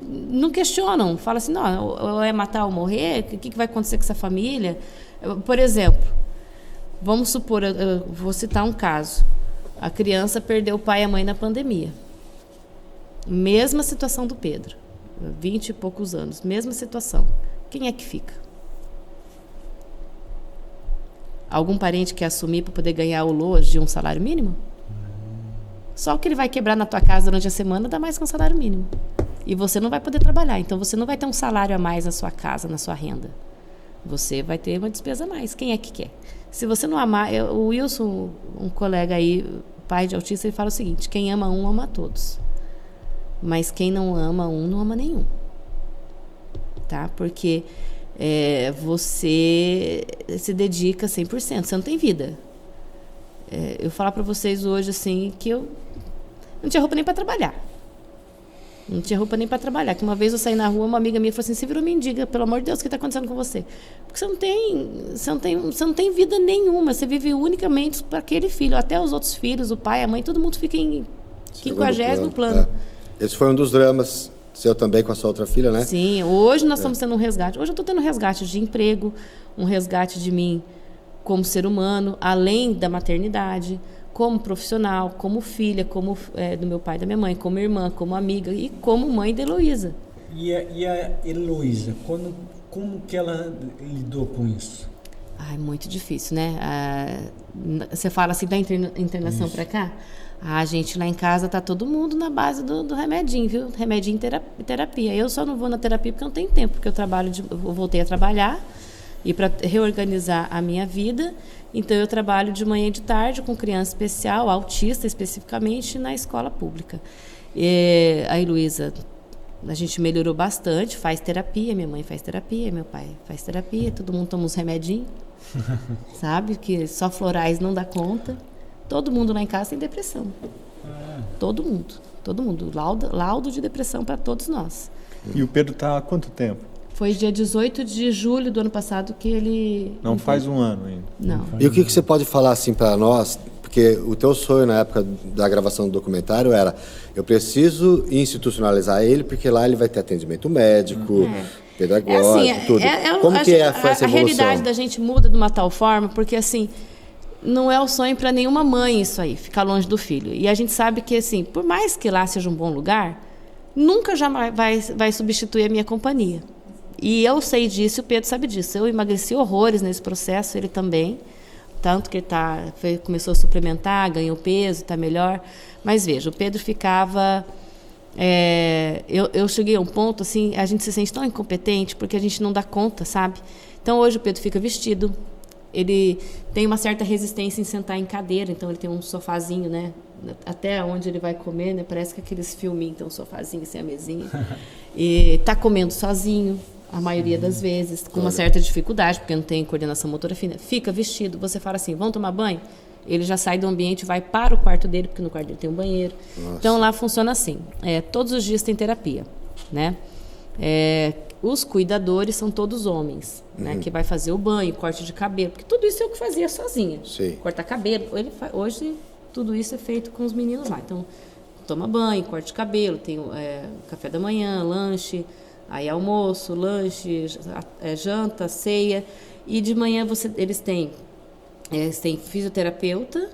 não questionam, falam assim, não, ou é matar ou morrer, o que vai acontecer com essa família? Por exemplo, vamos supor, eu vou citar um caso, a criança perdeu o pai e a mãe na pandemia, mesma situação do Pedro, 20 e poucos anos, mesma situação. Quem é que fica? Algum parente quer assumir para poder ganhar o LOAS de um salário mínimo? Só o que ele vai quebrar na tua casa durante a semana dá mais que um salário mínimo. E você não vai poder trabalhar, então você não vai ter um salário a mais na sua casa, na sua renda. Você vai ter uma despesa a mais. Quem é que quer? Se você não amar... O Wilson, um colega aí, pai de autista, ele fala o seguinte, quem ama um, ama todos. Mas quem não ama um, não ama nenhum. Tá? Porque você se dedica 100%, você não tem vida. Eu falar para vocês hoje, assim, que eu não tinha roupa nem para trabalhar. Não tinha roupa nem para trabalhar. Que uma vez eu saí na rua, uma amiga minha falou assim, você virou mendiga, pelo amor de Deus, o que está acontecendo com você? Porque você não tem vida nenhuma, você vive unicamente para aquele filho. Até os outros filhos, o pai, a mãe, todo mundo fica em 50º plano. Esse foi um dos dramas seu também com a sua outra filha, né? Sim, hoje nós estamos tendo um resgate. Hoje eu estou tendo um resgate de emprego, um resgate de mim como ser humano, além da maternidade, como profissional, como filha, como do meu pai e da minha mãe, como irmã, como amiga e como mãe da Heloísa. E a Heloísa, como que ela lidou com isso? Muito difícil, né? Você fala assim da internação para cá? Gente, lá em casa tá todo mundo na base do remedinho, viu? Remedinho e terapia. Eu só não vou na terapia porque eu não tenho tempo, porque eu voltei a trabalhar e para reorganizar a minha vida. Então, eu trabalho de manhã e de tarde com criança especial, autista especificamente, na escola pública. A Heloísa, a gente melhorou bastante, faz terapia, minha mãe faz terapia, meu pai faz terapia, todo mundo toma uns remedinhos, sabe? Que só florais não dá conta. Todo mundo lá em casa tem depressão. todo mundo. Todo mundo. Laudo de depressão para todos nós. E o Pedro está há quanto tempo? Foi dia 18 de julho do ano passado que ele... Não faz um ano ainda. Não. E o que você pode falar assim para nós? Porque o teu sonho na época da gravação do documentário era: eu preciso institucionalizar ele, porque lá ele vai ter atendimento médico, pedagógico, tudo. Como que foi essa evolução? A realidade da gente muda de uma tal forma, porque assim, não é o sonho para nenhuma mãe isso aí, ficar longe do filho. E a gente sabe que, assim, por mais que lá seja um bom lugar, nunca já vai substituir a minha companhia. E eu sei disso, e o Pedro sabe disso. Eu emagreci horrores nesse processo, ele também. Tanto que ele começou a suplementar, ganhou peso, está melhor. Mas veja, o Pedro ficava... eu cheguei a um ponto, assim, a gente se sente tão incompetente porque a gente não dá conta, sabe? Então, hoje o Pedro fica vestido. Ele tem uma certa resistência em sentar em cadeira, então ele tem um sofazinho, né? Até onde ele vai comer, né? Parece que aqueles filminhos, tem um sofazinho sem a mesinha. E está comendo sozinho, a maioria das vezes, com uma certa dificuldade, porque não tem coordenação motora fina. Fica vestido, você fala assim, vamos tomar banho? Ele já sai do ambiente, vai para o quarto dele, porque no quarto dele tem um banheiro. Nossa. Então, lá funciona assim, todos os dias tem terapia, né? Os cuidadores são todos homens, né? Que vai fazer o banho, corte de cabelo, porque tudo isso eu que fazia sozinha. Sim. Cortar cabelo. Hoje, tudo isso é feito com os meninos lá. Então, toma banho, corte de cabelo, tem café da manhã, lanche, aí almoço, lanche, janta, ceia. E de manhã eles têm fisioterapeuta,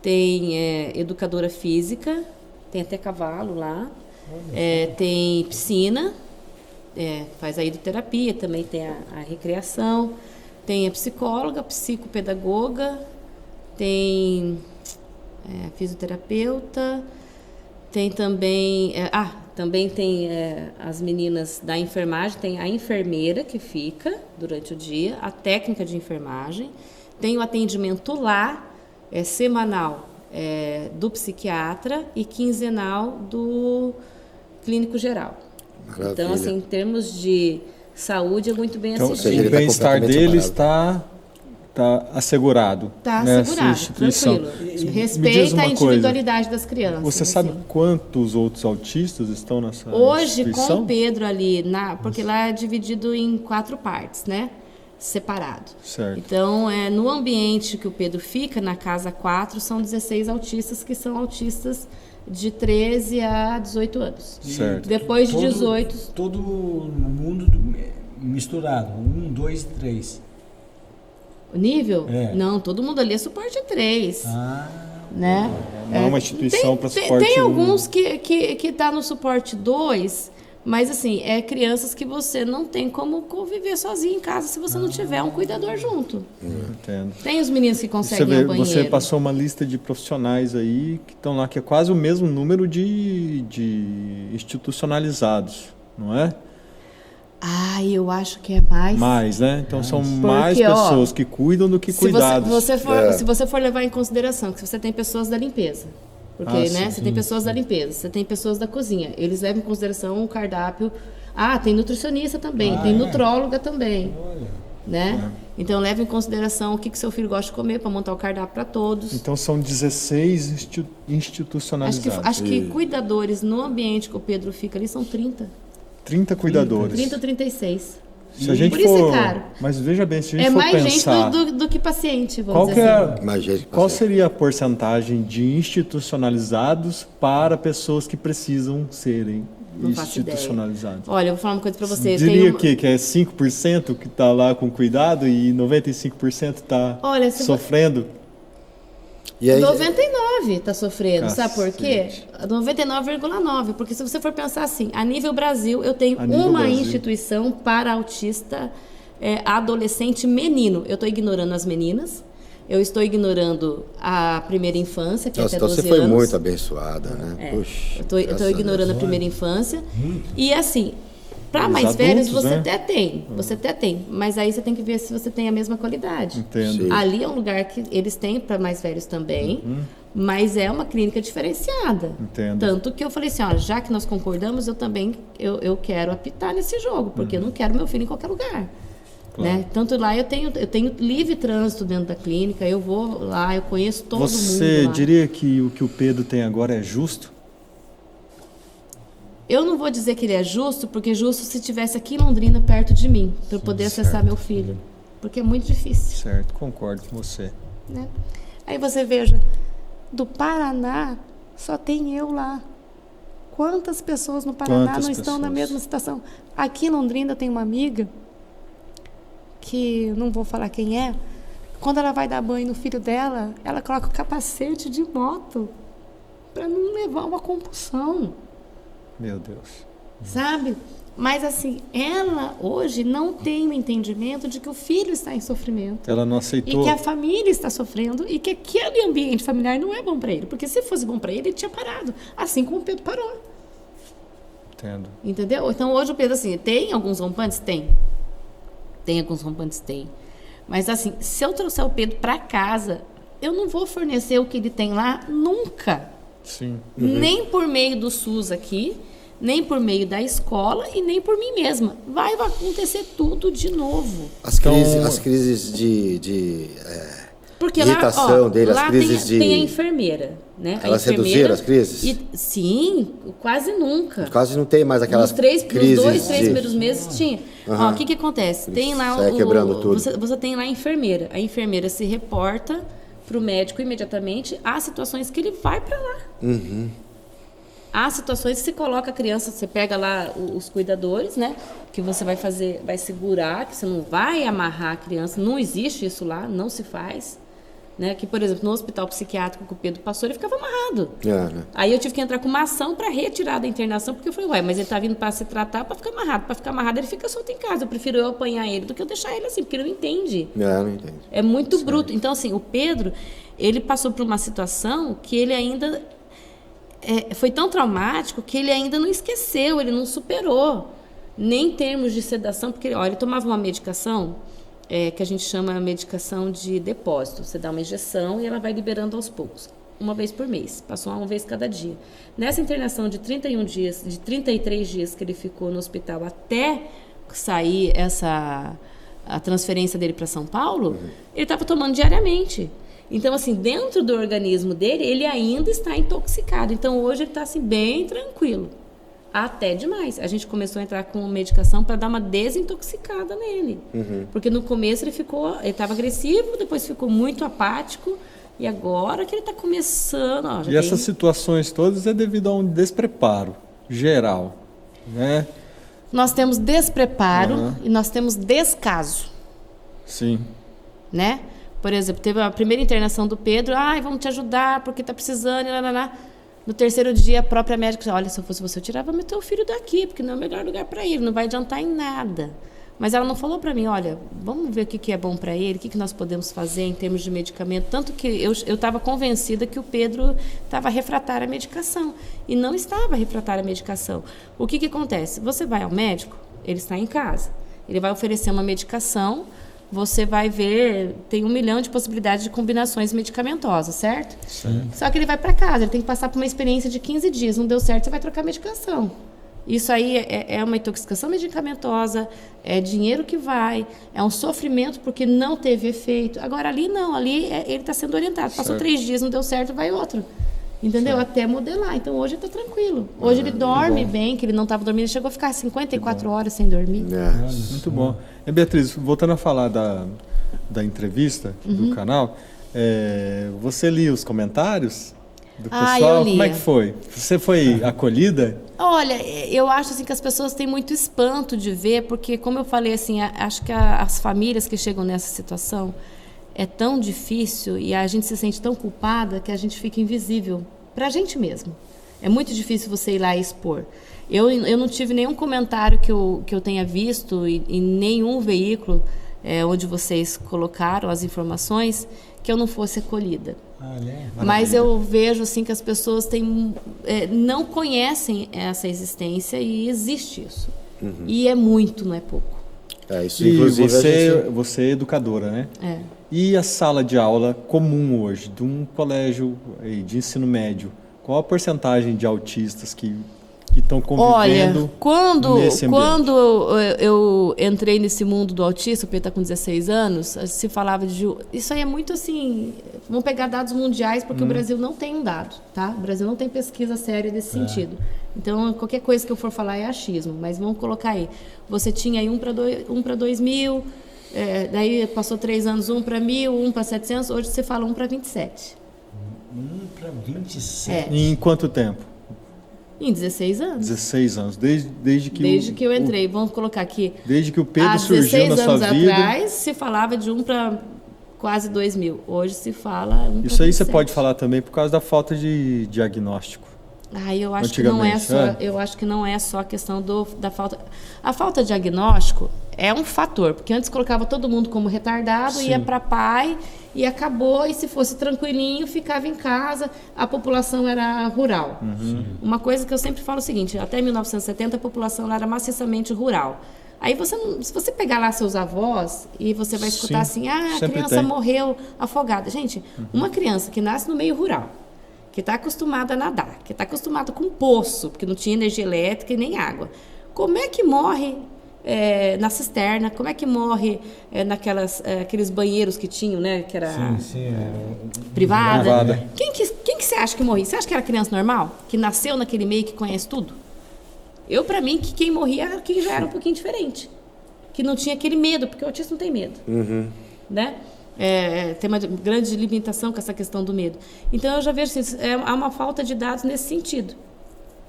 tem educadora física, tem até cavalo lá, tem piscina, faz a hidroterapia, também tem a recreação, tem a psicóloga, psicopedagoga, tem fisioterapeuta, tem também... também tem as meninas da enfermagem, tem a enfermeira que fica durante o dia, a técnica de enfermagem, tem o atendimento lá, semanal do psiquiatra e quinzenal do clínico geral. Maravilha. Então, assim, em termos de saúde, é muito bem assistido. O bem-estar deles está assegurado. Está assegurado, tranquilo. Respeita a individualidade das crianças. Você sabe quantos outros autistas estão nessa Hoje, instituição? com o Pedro ali, porque lá é dividido em 4 partes, né? Separado. Certo. Então, no ambiente que o Pedro fica, na casa 4, são 16 autistas que são autistas de 13 a 18 anos. Certo. Depois de 18... Todo mundo misturado, 1, 2 e 3. O nível? Não, todo mundo ali é suporte 3. Né? Não é uma instituição para suporte 1. Tem alguns que tá no suporte 2, mas assim, crianças que você não tem como conviver sozinho em casa se você não tiver um cuidador junto. Entendo. Tem os meninos que conseguem ir ao banheiro. Você passou uma lista de profissionais aí que estão lá, que é quase o mesmo número de institucionalizados, não é? Eu acho que é mais. Mais, né? Então são mais pessoas que cuidam do que cuidados. Se você for levar em consideração que você tem pessoas da limpeza, porque você tem pessoas da limpeza, você tem pessoas da cozinha, eles levam em consideração o cardápio. Tem nutricionista também, tem nutróloga também. Né? Então leva em consideração o que seu filho gosta de comer para montar o cardápio para todos. Então são 16 institucionalizados. Acho que cuidadores no ambiente que o Pedro fica ali são 30. 30 cuidadores. 30 ou 36. Se a gente Por isso é caro. Mas veja bem, se a gente for mais pensar... gente do que paciente, vamos dizer assim. Qual seria a porcentagem de institucionalizados para pessoas que precisam serem institucionalizados? Olha, eu vou falar uma coisa para você. Diria que é 5% que está lá com cuidado e 95% está sofrendo? E aí, 99 está sofrendo, sabe por quê? 99,9, porque se você for pensar assim, a nível Brasil, eu tenho uma instituição para autista adolescente menino. Eu estou ignorando as meninas, eu estou ignorando a primeira infância, que é até 12 anos. Então você foi muito abençoada, né? Puxa, eu estou ignorando a primeira infância. E assim, para mais velhos, você até tem. Mas aí você tem que ver se você tem a mesma qualidade. Entendo. Sim. Ali é um lugar que eles têm para mais velhos também, mas é uma clínica diferenciada. Entendo. Tanto que eu falei assim, já que nós concordamos, eu também eu quero apitar nesse jogo, porque eu não quero meu filho em qualquer lugar. Claro. Né? Tanto lá eu tenho livre trânsito dentro da clínica, eu vou lá, eu conheço todo mundo lá. Você diria que o Pedro tem agora é justo? Eu não vou dizer que ele é justo, porque justo se tivesse aqui em Londrina perto de mim, para eu poder acessar meu filho. Porque é muito difícil. Certo, concordo com você. Né? Aí você veja, do Paraná só tem eu lá. Quantas pessoas no Paraná não estão na mesma situação? Aqui em Londrina tem uma amiga, que não vou falar quem é, quando ela vai dar banho no filho dela, ela coloca o capacete de moto para não levar uma compulsão. Meu Deus. Sabe? Mas assim, ela hoje não tem o entendimento de que o filho está em sofrimento. Ela não aceitou. E que a família está sofrendo e que aquele ambiente familiar não é bom para ele. Porque se fosse bom para ele tinha parado. Assim como o Pedro parou. Entendo. Entendeu? Então hoje o Pedro, assim, tem alguns rompantes? Tem. Tem alguns rompantes? Tem. Mas assim, se eu trouxer o Pedro para casa, eu não vou fornecer o que ele tem lá nunca. Sim. Nem por meio do SUS aqui, nem por meio da escola e nem por mim mesma. Vai acontecer tudo de novo. As crises de Porque irritação lá, dele, lá as crises tem a enfermeira, né? Elas a enfermeira, reduziram as crises? Sim, quase nunca. Quase não tem mais aquelas crises. Nos 2, 3 primeiros meses tinha. Ó, o que acontece? Tem lá quebrando tudo. Você tem lá a enfermeira. A enfermeira se reporta para o médico imediatamente. Há situações que ele vai para lá. Há situações que você coloca a criança, você pega lá os cuidadores, né? Que você vai fazer, vai segurar, que você não vai amarrar a criança. Não existe isso lá, não se faz. Né? Que, por exemplo, no hospital psiquiátrico que o Pedro passou, ele ficava amarrado. Né? Aí eu tive que entrar com uma ação para retirar da internação, porque eu falei, ué, mas ele tá vindo para se tratar para ficar amarrado. Para ficar amarrado, ele fica solto em casa. Eu prefiro eu apanhar ele do que eu deixar ele assim, porque ele não entende. Não entende. É muito bruto. Então, assim, o Pedro, ele passou por uma situação que ele ainda... foi tão traumático que ele ainda não esqueceu, ele não superou. Nem em termos de sedação, porque ele tomava uma medicação... que a gente chama medicação de depósito. Você dá uma injeção e ela vai liberando aos poucos, uma vez por mês, passou uma vez cada dia. Nessa internação de 31 dias, de 33 dias que ele ficou no hospital até sair a transferência dele para São Paulo, ele estava tomando diariamente. Então, assim, dentro do organismo dele, ele ainda está intoxicado. Então, hoje ele está assim, bem tranquilo. Até demais. A gente começou a entrar com medicação para dar uma desintoxicada nele. Porque no começo ele estava agressivo, depois ficou muito apático, e agora que ele está começando... E essas situações todas é devido a um despreparo geral, né? Nós temos despreparo e nós temos descaso. Sim. Né? Por exemplo, teve a primeira internação do Pedro, vamos te ajudar porque está precisando, No terceiro dia, a própria médica disse, olha, se eu fosse você, eu tirava meu teu filho daqui, porque não é o melhor lugar para ele, não vai adiantar em nada. Mas ela não falou para mim, olha, vamos ver o que é bom para ele, o que nós podemos fazer em termos de medicamento. Tanto que eu estava convencida que o Pedro estava refratário à medicação. E não estava refratário à medicação. O que acontece? Você vai ao médico, ele está em casa. Ele vai oferecer uma medicação, você vai ver, tem 1 milhão de possibilidades de combinações medicamentosas, certo? Sim. Só que ele vai para casa, ele tem que passar por uma experiência de 15 dias. Não deu certo, você vai trocar medicação. Isso aí é uma intoxicação medicamentosa, é dinheiro que vai, é um sofrimento porque não teve efeito. Agora ali não, ali ele está sendo orientado. Passou 3 dias, não deu certo, vai outro. Entendeu? Certo. Até modelar. Então hoje ele está tranquilo. Hoje ele dorme bem, que ele não estava dormindo. Ele chegou a ficar 54 horas sem dormir. Muito bom. Beatriz, voltando a falar da entrevista do canal, você lia os comentários do pessoal? Eu lia. Como é que foi? Você foi acolhida? Olha, eu acho assim que as pessoas têm muito espanto de ver, porque como eu falei assim, acho que as famílias que chegam nessa situação é tão difícil e a gente se sente tão culpada que a gente fica invisível para a gente mesmo. É muito difícil você ir lá e expor. Eu não tive nenhum comentário que eu tenha visto em nenhum veículo onde vocês colocaram as informações que eu não fosse acolhida. Mas eu vejo assim que as pessoas não conhecem essa existência e existe isso. E é muito, não é pouco. Isso, inclusive, você é educadora, né? E a sala de aula comum hoje, de um colégio de ensino médio, qual a porcentagem de autistas que estão convivendo. Olha, quando eu entrei nesse mundo do autista, o Pedro está com 16 anos, se falava de... Isso aí é muito assim... Vamos pegar dados mundiais, porque o Brasil não tem um dado, tá? O Brasil não tem pesquisa séria nesse sentido. Então, qualquer coisa que eu for falar é achismo, mas vamos colocar aí. Você tinha aí 1 para 2.000, daí passou 3 anos, 1 para 1.000, 1 para 700, hoje você fala 1 para 27. 1 para 27. Em quanto tempo? Em 16 anos. 16 anos, desde que eu entrei. Vamos colocar aqui. Desde que o Pedro surgiu na sua vida. Há 16 anos atrás se falava de 1 para quase 2.000. Hoje se fala 1 para 27. Isso aí você pode falar também por causa da falta de diagnóstico. Eu acho que não é só. Eu acho que não é só a questão da falta. A falta de diagnóstico é um fator, porque antes colocava todo mundo como retardado, Sim. ia para pai e acabou, e se fosse tranquilinho, ficava em casa, a população era rural. Uma coisa que eu sempre falo é o seguinte, até 1970 a população era maciçamente rural. Aí se você pegar lá seus avós e você vai escutar Sim, assim, a criança morreu afogada. Gente, uma criança que nasce no meio rural, que está acostumada a nadar, que está acostumada com poço, porque não tinha energia elétrica e nem água, como é que morre na cisterna? Como é que morre naqueles banheiros que tinham, né? Que era privada. Quem que você acha que morria? Você acha que era criança normal? Que nasceu naquele meio, que conhece tudo? Para mim, que quem morria era quem já era um pouquinho diferente. Que não tinha aquele medo, porque o autista não tem medo. Né? Tem uma grande limitação com essa questão do medo. Então, eu já vejo assim, há uma falta de dados nesse sentido.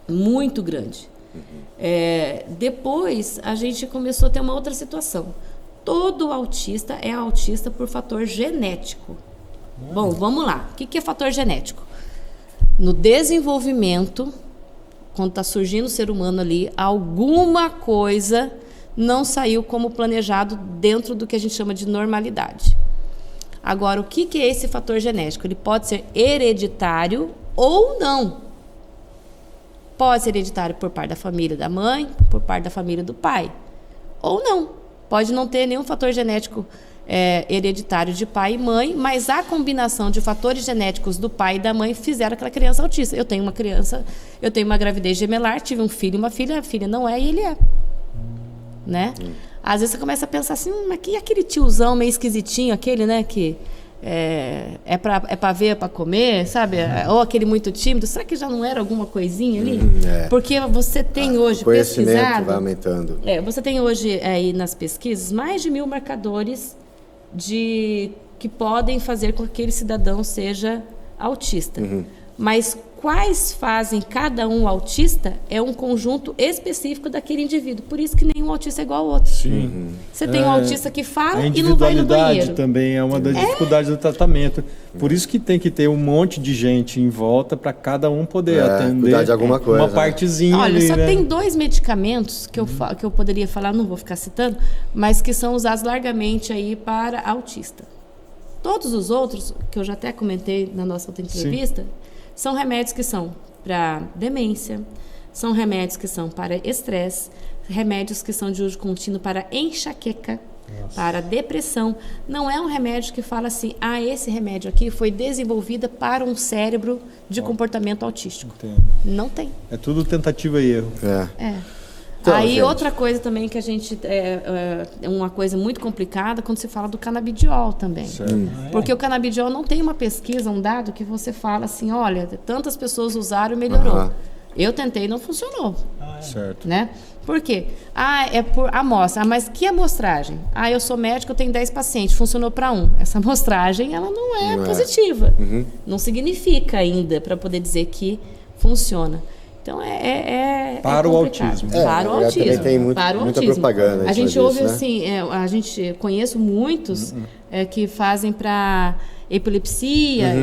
Muito grande. Depois a gente começou a ter uma outra situação. Todo autista é autista por fator genético. Bom, vamos lá. O que é fator genético? No desenvolvimento, quando está surgindo o ser humano ali, alguma coisa não saiu como planejado dentro do que a gente chama de normalidade. Agora, o que é esse fator genético? Ele pode ser hereditário ou não. Pode ser hereditário por parte da família da mãe, por parte da família do pai. Ou não. Pode não ter nenhum fator genético hereditário de pai e mãe, mas a combinação de fatores genéticos do pai e da mãe fizeram aquela criança autista. Eu tenho uma gravidez gemelar, tive um filho e uma filha, a filha não é e ele é. Né? Às vezes você começa a pensar assim, mas que aquele tiozão meio esquisitinho, aquele, né, que... É para ver, é para comer, sabe? Ou aquele muito tímido, será que já não era alguma coisinha ali? Porque você tem hoje pesquisado, vai aumentando. Você tem hoje aí nas pesquisas mais de 1.000 marcadores que podem fazer com que aquele cidadão seja autista. Mas quais fazem cada um autista é um conjunto específico daquele indivíduo. Por isso que nenhum autista é igual ao outro. Sim. Você tem um autista que fala e não vai no banheiro. A individualidade também é uma das dificuldades do tratamento. Por isso que tem que ter um monte de gente em volta para cada um poder atender cuidar de alguma coisa, uma partezinha. Olha, ali, só né? tem 2 medicamentos que eu poderia falar, não vou ficar citando, mas que são usados largamente aí para autista. Todos os outros, que eu já até comentei na nossa outra entrevista, são remédios que são para demência, são remédios que são para estresse, remédios que são de uso contínuo para enxaqueca, para depressão. Não é um remédio que fala assim, esse remédio aqui foi desenvolvido para um cérebro de comportamento autístico. Entendo. Não tem. É tudo tentativa e erro. Então, aí gente, outra coisa também que a gente é uma coisa muito complicada quando se fala do canabidiol também. Porque o canabidiol não tem uma pesquisa, um dado que você fala assim, olha, tantas pessoas usaram e melhorou. Eu tentei e não funcionou. Certo. Né? Por quê? É por amostra. Mas que amostragem? Eu sou médico, eu tenho 10 pacientes, funcionou para 1. Essa amostragem, ela não é positiva. Não significa ainda para poder dizer que funciona. Então, para o autismo. Para o autismo. Também tem muita propaganda. A gente ouve disso, assim, conheço muitos que fazem para epilepsia,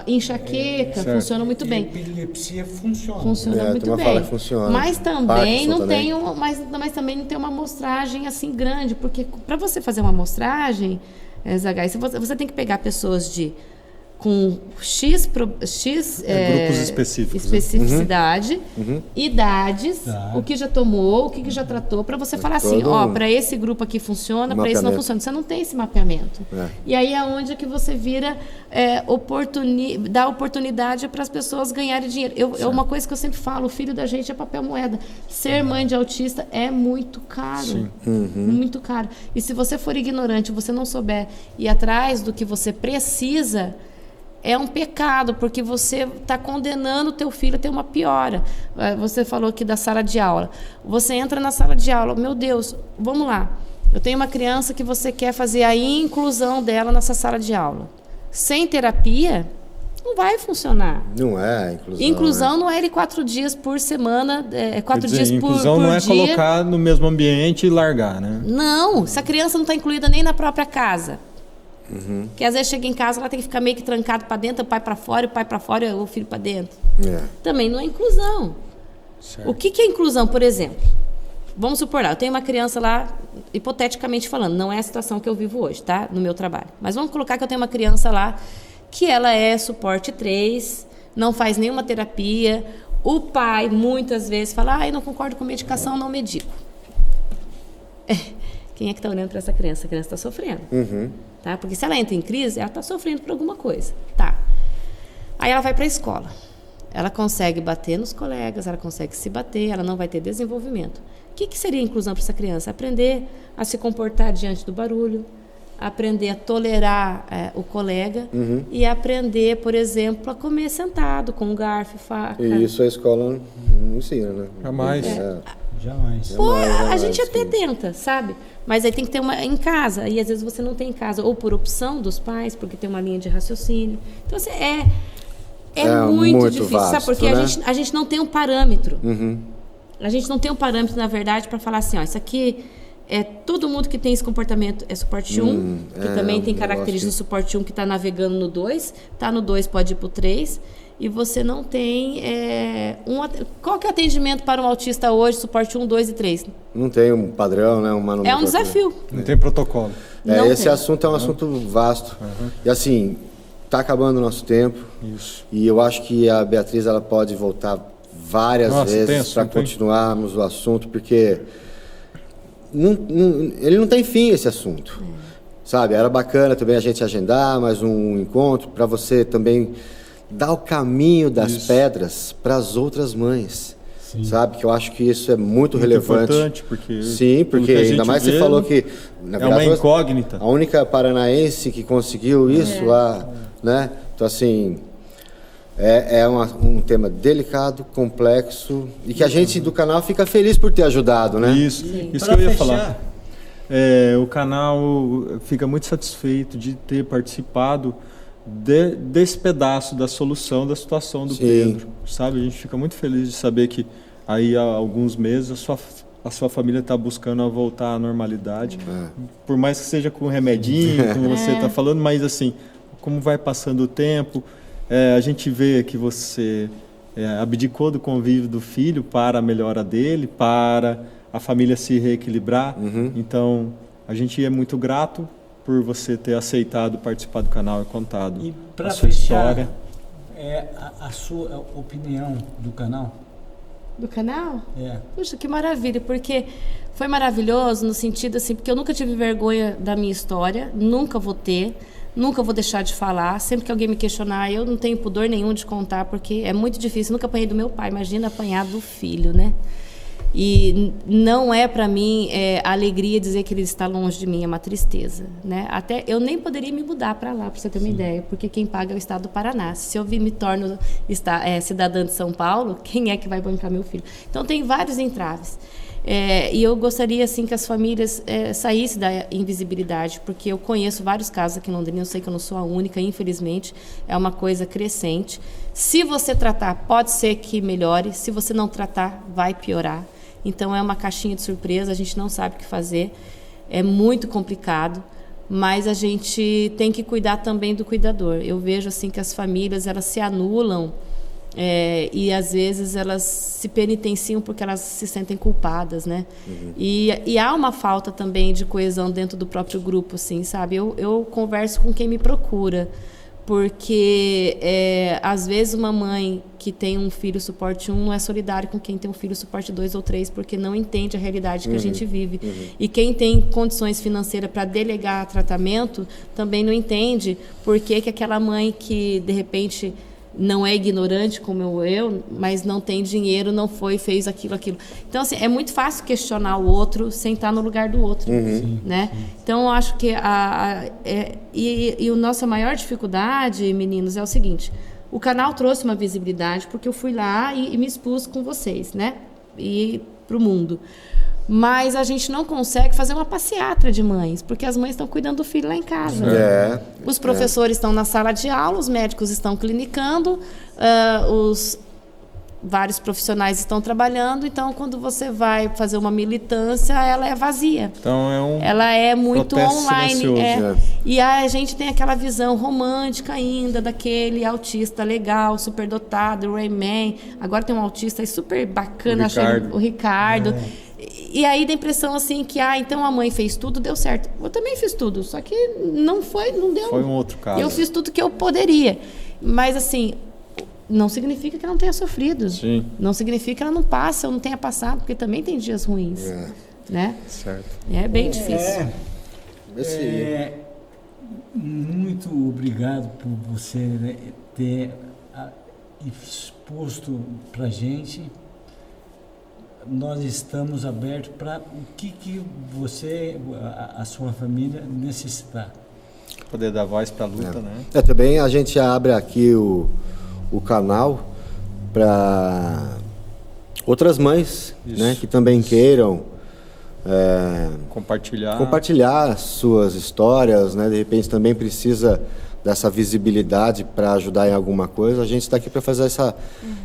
enxaqueca, funciona muito bem. Epilepsia funciona. Funciona muito bem. Fala que funciona. Mas também Parkinson não também. tem mas também não tem uma amostragem assim grande, porque para você fazer uma amostragem, Zagai, você tem que pegar pessoas de com X grupos específicos, especificidade, idades, o que já tomou, o que já tratou, para você falar assim, para esse grupo aqui funciona, para esse não funciona. Você não tem esse mapeamento. E aí é onde que você vira dá oportunidade para as pessoas ganharem dinheiro. É uma coisa que eu sempre falo, o filho da gente é papel moeda. Ser mãe de autista é muito caro. Muito caro. E se você for ignorante, você não souber ir atrás do que você precisa, é um pecado, porque você está condenando o teu filho a ter uma piora. Você falou aqui da sala de aula. Você entra na sala de aula, meu Deus, vamos lá. Eu tenho uma criança que você quer fazer a inclusão dela nessa sala de aula. Sem terapia, não vai funcionar. Não é inclusão. Inclusão não é ele 4 dias por semana, 4 dias por dia. Inclusão não é colocar no mesmo ambiente e largar, né? Não, se a criança não está incluída nem na própria casa. Que às vezes chega em casa, ela tem que ficar meio que trancado para dentro, o pai para fora, e o pai para fora e o filho para dentro. Também não é inclusão. Certo. O que é inclusão, por exemplo? Vamos supor lá, eu tenho uma criança lá, hipoteticamente falando, não é a situação que eu vivo hoje, tá? No meu trabalho. Mas vamos colocar que eu tenho uma criança lá que ela é suporte 3, não faz nenhuma terapia. O pai, muitas vezes, fala, eu não concordo com medicação, não medico. Quem é que está olhando para essa criança? A criança está sofrendo. Tá? Porque se ela entra em crise, ela está sofrendo por alguma coisa. Tá. Aí ela vai para a escola. Ela consegue bater nos colegas, ela consegue se bater, ela não vai ter desenvolvimento. O que seria inclusão para essa criança? Aprender a se comportar diante do barulho, aprender a tolerar o colega e aprender, por exemplo, a comer sentado, com um garfo e faca. E isso a escola não ensina, né? Jamais. Jamais. A gente até tenta, sabe? Mas aí tem que ter uma em casa. E às vezes você não tem em casa. Ou por opção dos pais, porque tem uma linha de raciocínio. Então, assim, é muito difícil, vasto, sabe? Porque né? a gente não tem um parâmetro. A gente não tem um parâmetro, na verdade, para falar assim, isso aqui todo mundo que tem esse comportamento é suporte 1, que também tem características do suporte 1 que está navegando no 2, está no 2, pode ir para o 3, e você não tem qual que é o atendimento para um autista hoje, suporte 1, 2 e 3? Não tem um padrão, né? É um desafio. Não tem protocolo. Esse assunto é um assunto vasto. E assim, está acabando o nosso tempo. Isso. E eu acho que a Beatriz ela pode voltar várias vezes para continuarmos o assunto, porque ele não tem fim, esse assunto. Sabe? Era bacana também a gente agendar mais um encontro para você também dar o caminho das pedras para as outras mães. Sim. Sabe? Que eu acho que isso é muito relevante. Importante, porque... Sim, porque ainda mais você falou que... Na verdade, uma incógnita. A única paranaense que conseguiu isso lá, né? Então, assim... É um tema delicado, complexo, e que a gente do canal fica feliz por ter ajudado, né? Isso que eu ia falar. O canal fica muito satisfeito de ter participado desse pedaço da solução da situação do Pedro, sabe? A gente fica muito feliz de saber que aí há alguns meses a sua família está buscando a voltar à normalidade, por mais que seja com remedinho, como você está falando, mas assim, como vai passando o tempo... a gente vê que você abdicou do convívio do filho para a melhora dele, para a família se reequilibrar. Então, a gente é muito grato por você ter aceitado participar do canal e contado a sua história. A sua opinião do canal? Do canal? Puxa, que maravilha, porque foi maravilhoso no sentido assim, porque eu nunca tive vergonha da minha história, nunca vou ter. Nunca vou deixar de falar. Sempre que alguém me questionar, eu não tenho pudor nenhum de contar, porque é muito difícil. Nunca apanhei do meu pai, imagina apanhar do filho, né? E não é para mim a alegria dizer que ele está longe de mim, é uma tristeza, né? Até eu nem poderia me mudar para lá, para você ter uma ideia, porque quem paga é o Estado do Paraná. Se eu me torno cidadã de São Paulo, quem é que vai bancar meu filho? Então tem vários entraves. E eu gostaria assim que as famílias saíssem da invisibilidade, porque eu conheço vários casos aqui em Londrina, eu sei que eu não sou a única, infelizmente, é uma coisa crescente. Se você tratar, pode ser que melhore, se você não tratar, vai piorar. Então é uma caixinha de surpresa, a gente não sabe o que fazer, é muito complicado, mas a gente tem que cuidar também do cuidador. Eu vejo assim que as famílias elas se anulam, e às vezes elas se penitenciam porque elas se sentem culpadas, né? E há uma falta também de coesão dentro do próprio grupo, assim, sabe? Eu converso com quem me procura, Porque, às vezes, uma mãe que tem um filho suporte 1 não é solidária com quem tem um filho suporte 2 ou 3, porque não entende a realidade que a gente vive. E quem tem condições financeiras para delegar tratamento também não entende por que aquela mãe que, de repente, não é ignorante como eu, mas não tem dinheiro, não foi, fez aquilo. Então, assim, é muito fácil questionar o outro sem estar no lugar do outro, né? Então, eu acho que a nossa maior dificuldade, meninos, é o seguinte: o canal trouxe uma visibilidade porque eu fui lá e me expus com vocês, né? E para o mundo. Mas a gente não consegue fazer uma passeata de mães, porque as mães estão cuidando do filho lá em casa. Os professores estão na sala de aula, os médicos estão clinicando, os vários profissionais estão trabalhando. Então, quando você vai fazer uma militância, ela é vazia. Então, ela é muito online. silencioso. E a gente tem aquela visão romântica ainda daquele autista legal, superdotado, o Rayman. Agora tem um autista aí super bacana, o Ricardo. E aí dá a impressão assim que, então a mãe fez tudo, deu certo. Eu também fiz tudo, só que não deu. Foi um outro caso. Eu fiz tudo que eu poderia. Mas assim, não significa que ela não tenha sofrido. Sim. Não significa que ela não passe ou não tenha passado, porque também tem dias ruins. Né? Certo. É bem difícil. Muito obrigado por você, né, ter exposto pra gente. Nós estamos abertos para o que você, a sua família, necessitar. Poder dar voz para a luta, né? Também a gente abre aqui o canal para outras mães, né, que também queiram compartilhar suas histórias, né? De repente também precisa dessa visibilidade para ajudar em alguma coisa. A gente está aqui para fazer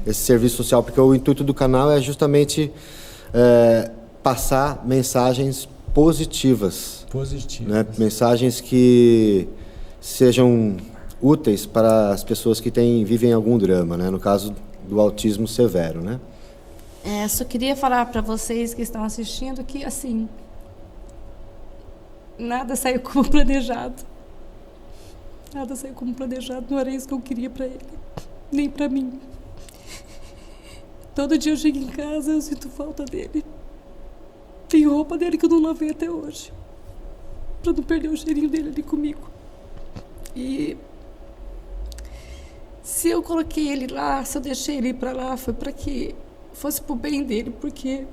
esse serviço social, porque o intuito do canal é justamente passar mensagens positivas. Né? Mensagens que sejam úteis para as pessoas que vivem algum drama, né? No caso do autismo severo, né? Só queria falar para vocês que estão assistindo que, assim, nada saiu como planejado. Nada saiu como planejado, não era isso que eu queria para ele, nem para mim. Todo dia eu chego em casa, eu sinto falta dele. Tem roupa dele que eu não lavei até hoje, para não perder o cheirinho dele ali comigo. E se eu coloquei ele lá, se eu deixei ele para lá, foi para que fosse pro bem dele, porque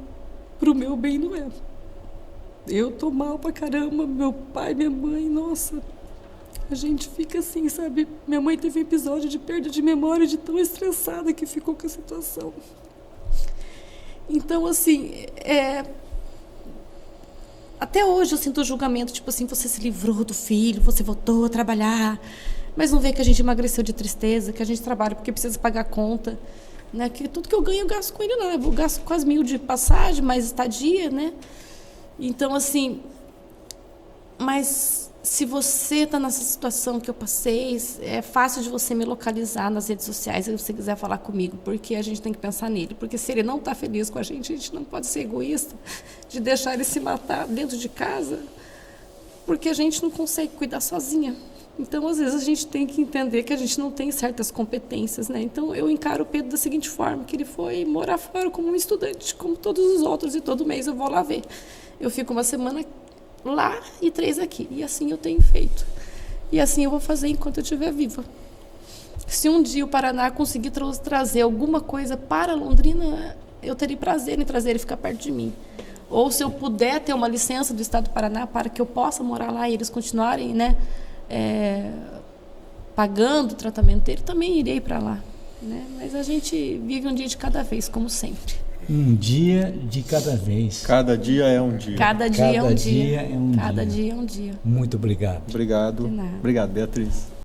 pro meu bem não é. Eu tô mal pra caramba, meu pai, minha mãe, nossa... A gente fica assim, sabe? Minha mãe teve um episódio de perda de memória, de tão estressada que ficou com a situação. Então, assim, até hoje eu sinto o julgamento, tipo assim, você se livrou do filho, você voltou a trabalhar, mas não vê que a gente emagreceu de tristeza, que a gente trabalha porque precisa pagar a conta, né? Que tudo que eu ganho eu gasto com ele, não. Eu gasto quase 1.000 de passagem, mais estadia, né? Então, assim, mas se você está nessa situação que eu passei, é fácil de você me localizar nas redes sociais se você quiser falar comigo, porque a gente tem que pensar nele. Porque se ele não está feliz com a gente não pode ser egoísta de deixar ele se matar dentro de casa, porque a gente não consegue cuidar sozinha. Então, às vezes, a gente tem que entender que a gente não tem certas competências, né? Então, eu encaro o Pedro da seguinte forma, que ele foi morar fora como um estudante, como todos os outros, e todo mês eu vou lá ver. Eu fico uma semana lá e 3 aqui. E assim eu tenho feito. E assim eu vou fazer enquanto eu estiver viva. Se um dia o Paraná conseguir trazer alguma coisa para Londrina, eu terei prazer em trazer ele ficar perto de mim. Ou se eu puder ter uma licença do Estado do Paraná para que eu possa morar lá e eles continuarem, né, pagando o tratamento dele, também irei para lá. Né? Mas a gente vive um dia de cada vez, como sempre. Um dia de cada vez. Cada dia é um dia. Cada dia é um dia. Cada dia é um dia. Cada dia é um dia. Muito obrigado. Obrigado. De nada. Obrigado, Beatriz.